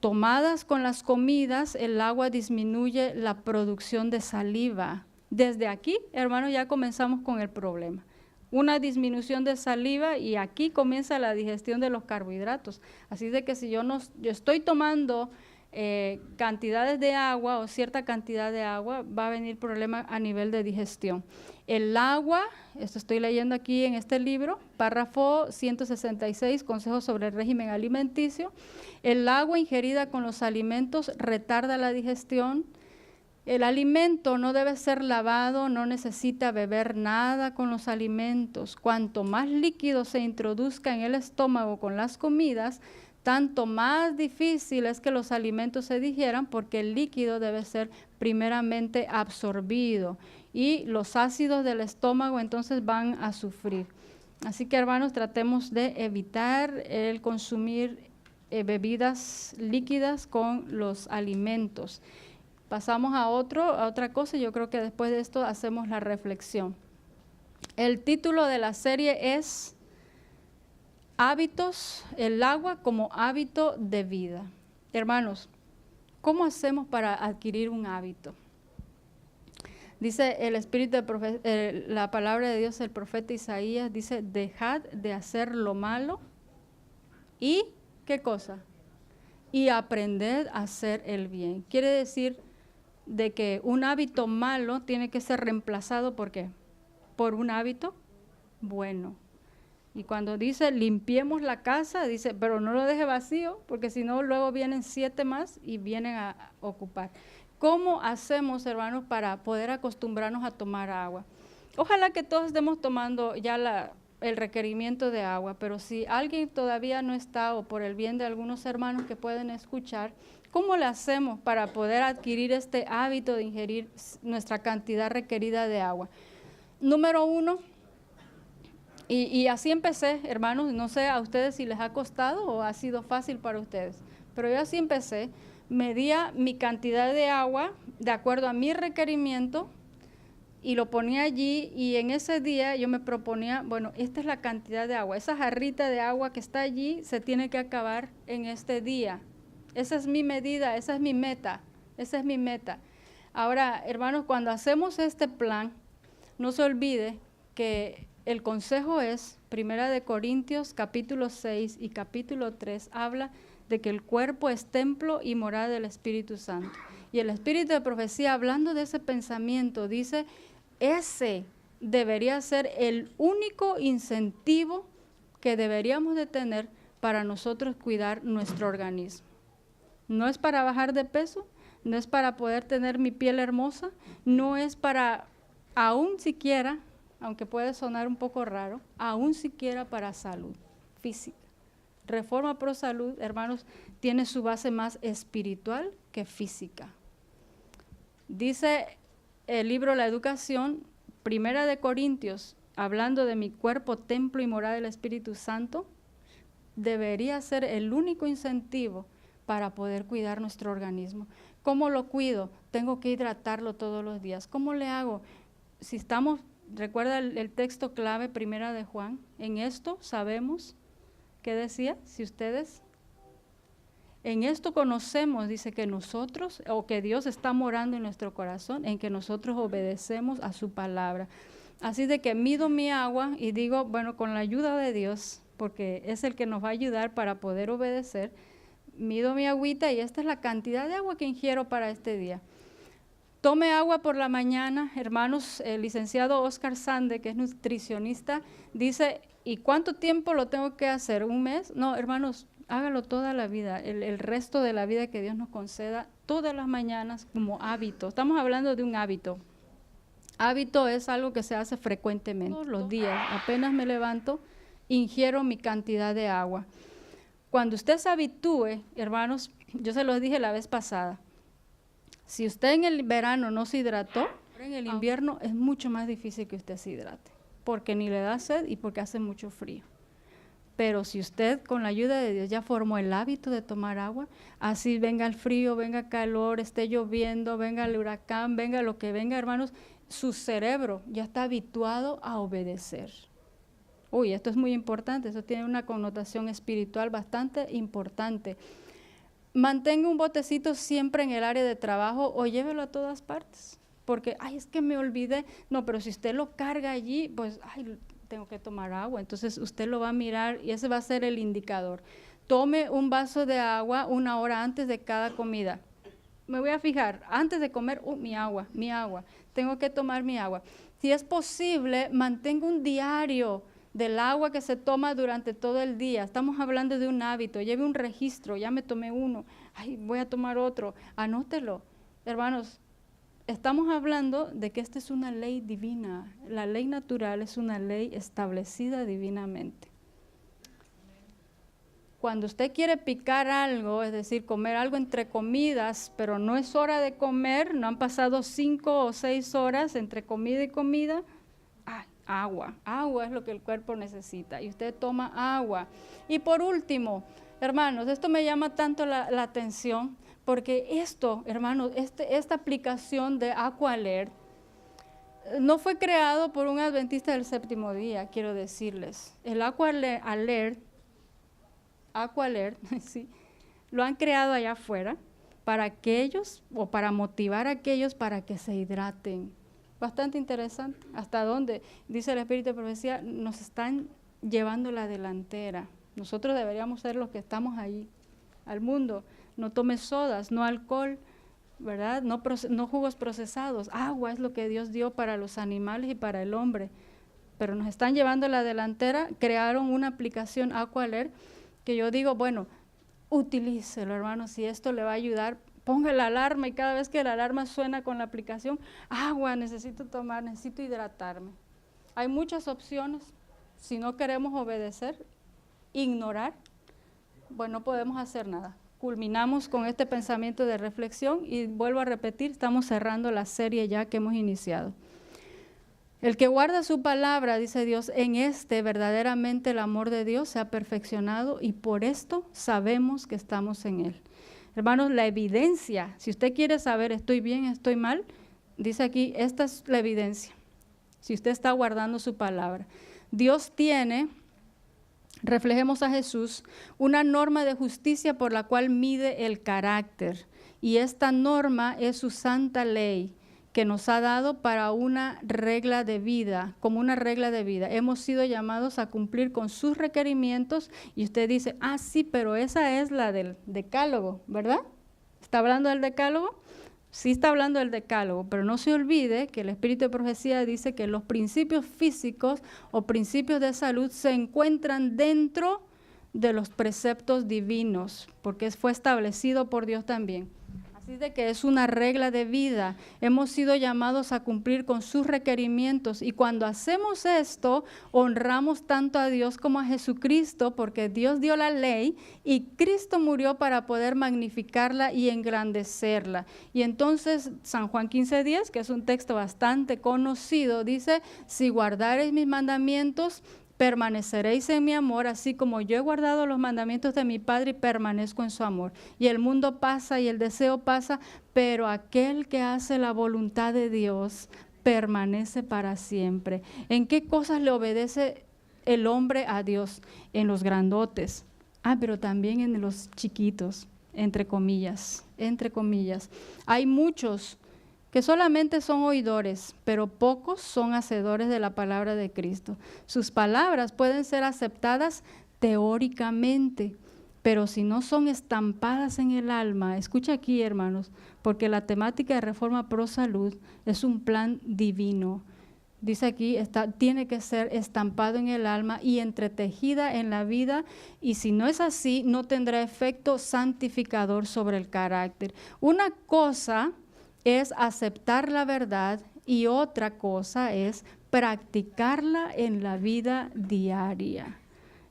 tomadas con las comidas, el agua disminuye la producción de saliva. Desde aquí, hermanos, ya comenzamos con el problema. Una disminución de saliva y aquí comienza la digestión de los carbohidratos. Así de que si yo estoy tomando cantidades de agua o cierta cantidad de agua, va a venir problema a nivel de digestión. El agua, esto estoy leyendo aquí en este libro, párrafo 166, consejos sobre el régimen alimenticio. El agua ingerida con los alimentos retarda la digestión. El alimento no debe ser lavado, no necesita beber nada con los alimentos. Cuanto más líquido se introduzca en el estómago con las comidas, tanto más difícil es que los alimentos se digieran porque el líquido debe ser primeramente absorbido y los ácidos del estómago entonces van a sufrir. Así que, hermanos, tratemos de evitar el consumir bebidas líquidas con los alimentos. Pasamos a otra cosa, yo creo que después de esto hacemos la reflexión. El título de la serie es Hábitos, el agua como hábito de vida. Hermanos, ¿cómo hacemos para adquirir un hábito? Dice el Espíritu de la palabra de Dios, el profeta Isaías, dice, dejad de hacer lo malo y, ¿qué cosa? Y aprended a hacer el bien. Quiere decir de que un hábito malo tiene que ser reemplazado, ¿por qué? Por un hábito bueno. Y cuando dice limpiemos la casa, dice, pero no lo deje vacío, porque si no luego vienen 7 más y vienen a ocupar. ¿Cómo hacemos, hermanos, para poder acostumbrarnos a tomar agua? Ojalá que todos estemos tomando ya el requerimiento de agua, pero si alguien todavía no está, o por el bien de algunos hermanos que pueden escuchar, ¿cómo le hacemos para poder adquirir este hábito de ingerir nuestra cantidad requerida de agua? Número 1, y así empecé, hermanos, no sé a ustedes si les ha costado o ha sido fácil para ustedes, pero yo así empecé, medía mi cantidad de agua de acuerdo a mi requerimiento y lo ponía allí, y en ese día yo me proponía, bueno, esta es la cantidad de agua, esa jarrita de agua que está allí se tiene que acabar en este día. Esa es mi medida, esa es mi meta, esa es mi meta. Ahora, hermanos, cuando hacemos este plan, no se olvide que el consejo es, 1 Corintios capítulo 6 y capítulo 3, habla de que el cuerpo es templo y morada del Espíritu Santo. Y el Espíritu de Profecía, hablando de ese pensamiento, dice, ese debería ser el único incentivo que deberíamos de tener para nosotros cuidar nuestro organismo. No es para bajar de peso, no es para poder tener mi piel hermosa, no es para, aún siquiera, aunque puede sonar un poco raro, aún siquiera para salud física. Reforma Pro Salud, hermanos, tiene su base más espiritual que física. Dice el libro La Educación, 1 Corintios, hablando de mi cuerpo, templo y morada del Espíritu Santo, debería ser el único incentivo para poder cuidar nuestro organismo. ¿Cómo lo cuido? Tengo que hidratarlo todos los días. ¿Cómo le hago? Si estamos, recuerda el texto clave, 1 de Juan, en esto sabemos, ¿qué decía? Si ustedes, en esto conocemos, dice que nosotros, o que Dios está morando en nuestro corazón, en que nosotros obedecemos a su palabra. Así de que mido mi agua y digo, bueno, con la ayuda de Dios, porque es el que nos va a ayudar para poder obedecer, mido mi agüita y esta es la cantidad de agua que ingiero para este día. Tome agua por la mañana, hermanos. El licenciado Oscar Sande, que es nutricionista, dice, ¿y cuánto tiempo lo tengo que hacer? ¿Un mes? No, hermanos, hágalo toda la vida, el resto de la vida que Dios nos conceda, todas las mañanas como hábito. Estamos hablando de un hábito. Hábito es algo que se hace frecuentemente. Todos los días, apenas me levanto, ingiero mi cantidad de agua. Cuando usted se habitúe, hermanos, yo se los dije la vez pasada, si usted en el verano no se hidrató, en el invierno es mucho más difícil que usted se hidrate, porque ni le da sed y porque hace mucho frío. Pero si usted con la ayuda de Dios ya formó el hábito de tomar agua, así venga el frío, venga calor, esté lloviendo, venga el huracán, venga lo que venga, hermanos, su cerebro ya está habituado a obedecer. Uy, esto es muy importante, eso tiene una connotación espiritual bastante importante. Mantenga un botecito siempre en el área de trabajo o llévelo a todas partes, porque, ay, es que me olvidé. No, pero si usted lo carga allí, pues, ay, tengo que tomar agua. Entonces usted lo va a mirar y ese va a ser el indicador. Tome un vaso de agua 1 hora antes de cada comida. Me voy a fijar, antes de comer, mi agua, tengo que tomar mi agua. Si es posible, mantenga un diario del agua que se toma durante todo el día. Estamos hablando de un hábito, lleve un registro, ya me tomé uno, ay, voy a tomar otro, anótelo. Hermanos, estamos hablando de que esta es una ley divina, la ley natural es una ley establecida divinamente. Cuando usted quiere picar algo, es decir, comer algo entre comidas, pero no es hora de comer, no han pasado 5 o 6 horas entre comida y comida, agua es lo que el cuerpo necesita y usted toma agua. Y por último, hermanos, esto me llama tanto la atención porque esto, hermanos, esta aplicación de AquaAlert no fue creado por un adventista del séptimo día, quiero decirles. El AquaAlert, sí, lo han creado allá afuera para aquellos o para motivar a aquellos para que se hidraten. Bastante interesante, hasta dónde, dice el Espíritu de Profecía, nos están llevando la delantera. Nosotros deberíamos ser los que estamos ahí, al mundo. No tome sodas, no alcohol, ¿verdad? No jugos procesados. Agua es lo que Dios dio para los animales y para el hombre. Pero nos están llevando la delantera, crearon una aplicación AquaAlert que yo digo, bueno, utilícelo, hermano, si esto le va a ayudar. Ponga la alarma y cada vez que la alarma suena con la aplicación, agua, necesito tomar, necesito hidratarme. Hay muchas opciones. Si no queremos obedecer, ignorar, bueno, no podemos hacer nada. Culminamos con este pensamiento de reflexión y vuelvo a repetir, estamos cerrando la serie ya que hemos iniciado. El que guarda su palabra, dice Dios, en verdaderamente el amor de Dios se ha perfeccionado y por esto sabemos que estamos en él. Hermanos, la evidencia, si usted quiere saber estoy bien, estoy mal, dice aquí, esta es la evidencia, si usted está guardando su palabra. Dios tiene, reflejemos a Jesús, una norma de justicia por la cual mide el carácter y esta norma es su santa ley que nos ha dado para una regla de vida, como una regla de vida. Hemos sido llamados a cumplir con sus requerimientos y usted dice, sí, pero esa es la del decálogo, ¿verdad? ¿Está hablando del decálogo? Sí está hablando del decálogo, pero no se olvide que el Espíritu de Profecía dice que los principios físicos o principios de salud se encuentran dentro de los preceptos divinos, porque fue establecido por Dios también. De que es una regla de vida, hemos sido llamados a cumplir con sus requerimientos y cuando hacemos esto, honramos tanto a Dios como a Jesucristo porque Dios dio la ley y Cristo murió para poder magnificarla y engrandecerla. Y entonces San Juan 15:10, que es un texto bastante conocido, dice, si guardareis mis mandamientos, permaneceréis en mi amor, así como yo he guardado los mandamientos de mi Padre y permanezco en su amor. Y el mundo pasa y el deseo pasa, pero aquel que hace la voluntad de Dios permanece para siempre. ¿En qué cosas le obedece el hombre a Dios? En los grandotes, pero también en los chiquitos, entre comillas. Hay muchos que solamente son oidores, pero pocos son hacedores de la palabra de Cristo. Sus palabras pueden ser aceptadas teóricamente, pero si no son estampadas en el alma, escucha aquí, hermanos, porque la temática de Reforma Pro Salud es un plan divino. Dice aquí, tiene que ser estampado en el alma y entretejida en la vida, y si no es así, no tendrá efecto santificador sobre el carácter. Una cosa es aceptar la verdad y otra cosa es practicarla en la vida diaria.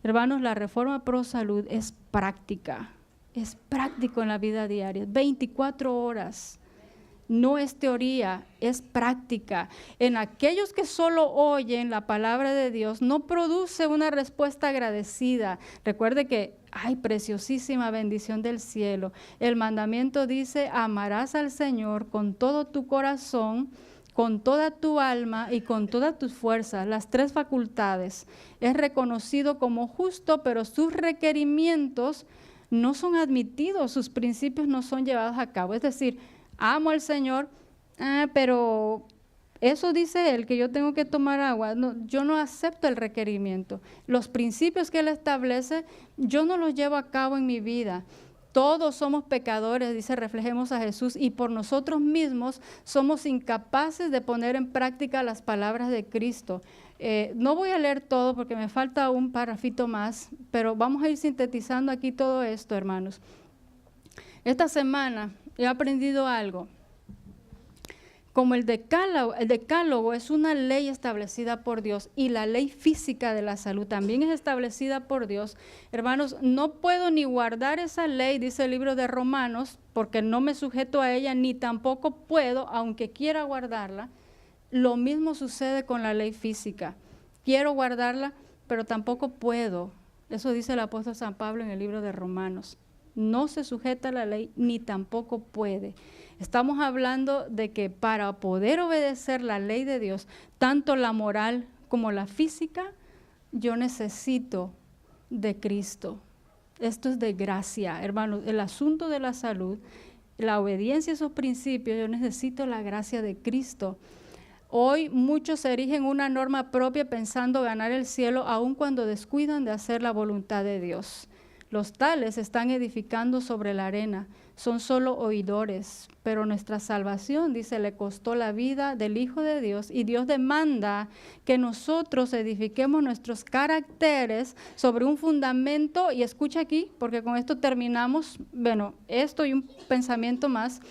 Hermanos, la Reforma Pro Salud es práctica, es práctico en la vida diaria, 24 horas. No es teoría, es práctica. En aquellos que solo oyen la palabra de Dios, no produce una respuesta agradecida. Recuerde que hay preciosísima bendición del cielo. El mandamiento dice, amarás al Señor con todo tu corazón, con toda tu alma y con todas tus fuerzas, las 3 facultades. Es reconocido como justo, pero sus requerimientos no son admitidos, sus principios no son llevados a cabo. Es decir, amo al Señor, pero eso dice Él, que yo tengo que tomar agua. No, yo no acepto el requerimiento. Los principios que Él establece, yo no los llevo a cabo en mi vida. Todos somos pecadores, dice, reflejemos a Jesús, y por nosotros mismos somos incapaces de poner en práctica las palabras de Cristo. No voy a leer todo porque me falta un parrafito más, pero vamos a ir sintetizando aquí todo esto, hermanos. Esta semana he aprendido algo. Como el decálogo es una ley establecida por Dios y la ley física de la salud también es establecida por Dios, hermanos, no puedo ni guardar esa ley, dice el libro de Romanos, porque no me sujeto a ella, ni tampoco puedo, aunque quiera guardarla. Lo mismo sucede con la ley física. Quiero guardarla, pero tampoco puedo. Eso dice el apóstol San Pablo en el libro de Romanos. No se sujeta a la ley, ni tampoco puede. Estamos hablando de que para poder obedecer la ley de Dios, tanto la moral como la física, yo necesito de Cristo. Esto es de gracia, hermanos. El asunto de la salud, la obediencia a esos principios, yo necesito la gracia de Cristo. Hoy muchos se erigen una norma propia pensando ganar el cielo, aun cuando descuidan de hacer la voluntad de Dios. Los tales están edificando sobre la arena, son solo oidores, pero nuestra salvación, dice, le costó la vida del Hijo de Dios, y Dios demanda que nosotros edifiquemos nuestros caracteres sobre un fundamento, y escucha aquí, porque con esto terminamos, bueno, esto y un pensamiento más,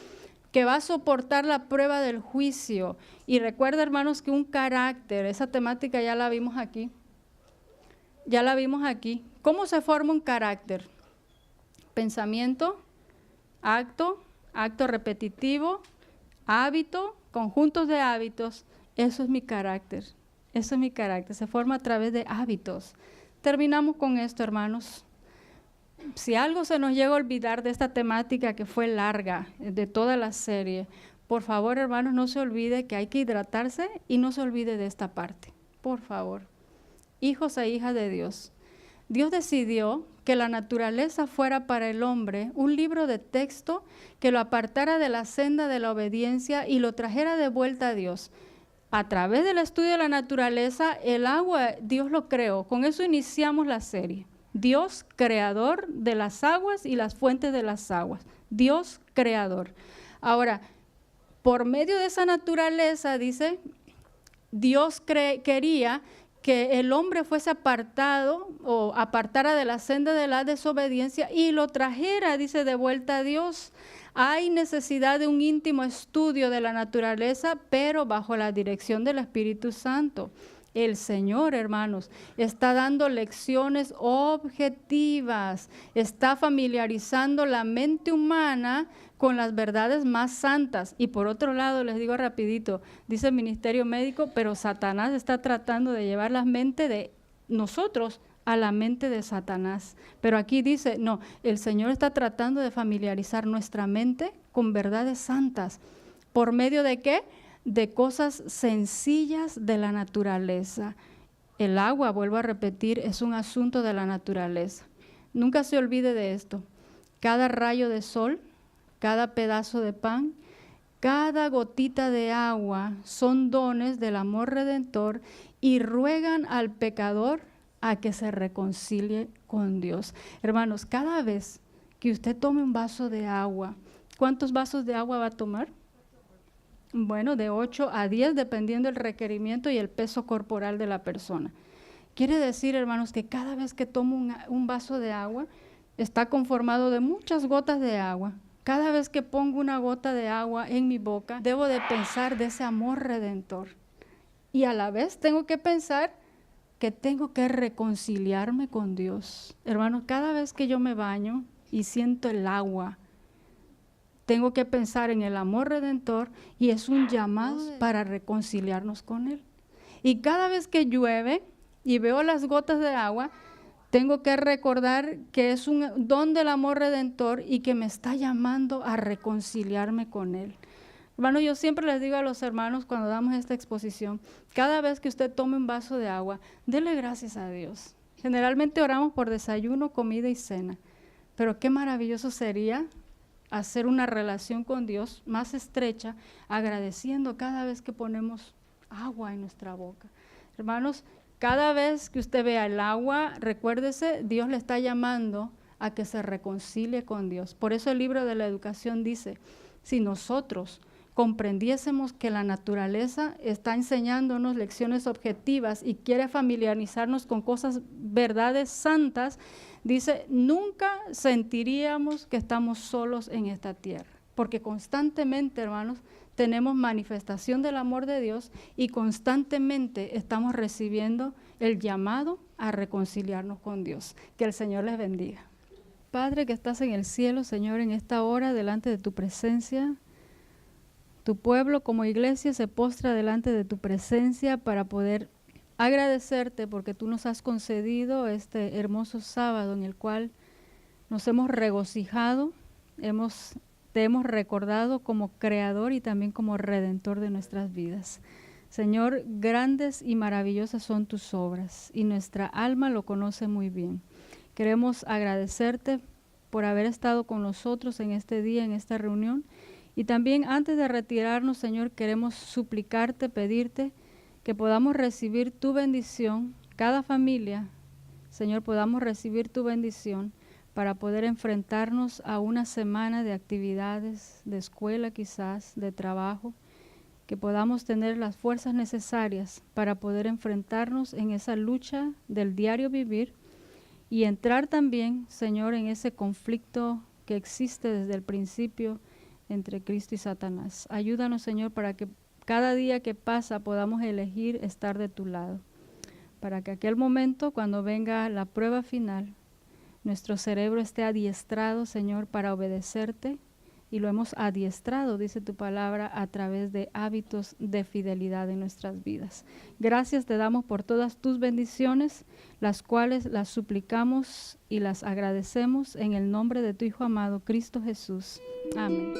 que va a soportar la prueba del juicio. Y recuerda, hermanos, que un carácter, esa temática ya la vimos aquí. ¿Cómo se forma un carácter? Pensamiento, acto repetitivo, hábito, conjuntos de hábitos. Eso es mi carácter. Se forma a través de hábitos. Terminamos con esto, hermanos. Si algo se nos llega a olvidar de esta temática que fue larga, de toda la serie, por favor, hermanos, no se olvide que hay que hidratarse y no se olvide de esta parte. Por favor. Hijos e hijas de Dios. Dios decidió que la naturaleza fuera para el hombre un libro de texto que lo apartara de la senda de la obediencia y lo trajera de vuelta a Dios. A través del estudio de la naturaleza, el agua, Dios lo creó. Con eso iniciamos la serie. Dios, creador de las aguas y las fuentes de las aguas. Dios, creador. Ahora, por medio de esa naturaleza, dice, Dios quería que el hombre fuese apartado o apartara de la senda de la desobediencia y lo trajera, dice, de vuelta a Dios. Hay necesidad de un íntimo estudio de la naturaleza, pero bajo la dirección del Espíritu Santo. El Señor, hermanos, está dando lecciones objetivas, está familiarizando la mente humana con las verdades más santas. Y por otro lado, les digo rapidito, dice el ministerio médico, pero Satanás está tratando de llevar la mente de nosotros a la mente de Satanás. Pero aquí dice, no, el Señor está tratando de familiarizar nuestra mente con verdades santas. ¿Por medio de qué? De cosas sencillas de la naturaleza. El agua, vuelvo a repetir, es un asunto de la naturaleza. Nunca se olvide de esto. Cada rayo de sol, cada pedazo de pan, cada gotita de agua son dones del amor redentor y ruegan al pecador a que se reconcilie con Dios. Hermanos, cada vez que usted tome un vaso de agua, ¿cuántos vasos de agua va a tomar? Bueno, de 8 a 10, dependiendo del requerimiento y el peso corporal de la persona. Quiere decir, hermanos, que cada vez que tomo un vaso de agua, está conformado de muchas gotas de agua. Cada vez que pongo una gota de agua en mi boca, debo de pensar de ese amor redentor. Y a la vez tengo que pensar que tengo que reconciliarme con Dios. Hermanos, cada vez que yo me baño y siento el agua, tengo que pensar en el amor redentor y es un llamado para reconciliarnos con Él. Y cada vez que llueve y veo las gotas de agua, tengo que recordar que es un don del amor redentor y que me está llamando a reconciliarme con Él. Hermano, yo siempre les digo a los hermanos cuando damos esta exposición, cada vez que usted tome un vaso de agua, dele gracias a Dios. Generalmente oramos por desayuno, comida y cena, pero qué maravilloso sería hacer una relación con Dios más estrecha, agradeciendo cada vez que ponemos agua en nuestra boca. Hermanos, cada vez que usted vea el agua, recuérdese, Dios le está llamando a que se reconcilie con Dios. Por eso el libro de la educación dice, si nosotros comprendiésemos que la naturaleza está enseñándonos lecciones objetivas y quiere familiarizarnos con cosas, verdades santas, dice, nunca sentiríamos que estamos solos en esta tierra, porque constantemente, hermanos, tenemos manifestación del amor de Dios y constantemente estamos recibiendo el llamado a reconciliarnos con Dios. Que el Señor les bendiga. Padre que estás en el cielo, Señor, en esta hora delante de tu presencia, tu pueblo como iglesia se postra delante de tu presencia para poder agradecerte porque tú nos has concedido este hermoso sábado en el cual nos hemos regocijado, te hemos recordado como creador y también como redentor de nuestras vidas. Señor, grandes y maravillosas son tus obras y nuestra alma lo conoce muy bien. Queremos agradecerte por haber estado con nosotros en este día, en esta reunión. Y también antes de retirarnos, Señor, queremos suplicarte, pedirte que podamos recibir tu bendición, cada familia, Señor, podamos recibir tu bendición para poder enfrentarnos a una semana de actividades, de escuela quizás, de trabajo, que podamos tener las fuerzas necesarias para poder enfrentarnos en esa lucha del diario vivir y entrar también, Señor, en ese conflicto que existe desde el principio entre Cristo y Satanás. Ayúdanos, Señor, para que cada día que pasa podamos elegir estar de tu lado, para que aquel momento, cuando venga la prueba final, nuestro cerebro esté adiestrado, Señor, para obedecerte, y lo hemos adiestrado, dice tu palabra, a través de hábitos de fidelidad en nuestras vidas. Gracias te damos por todas tus bendiciones, las cuales las suplicamos y las agradecemos en el nombre de tu Hijo amado, Cristo Jesús. Amén.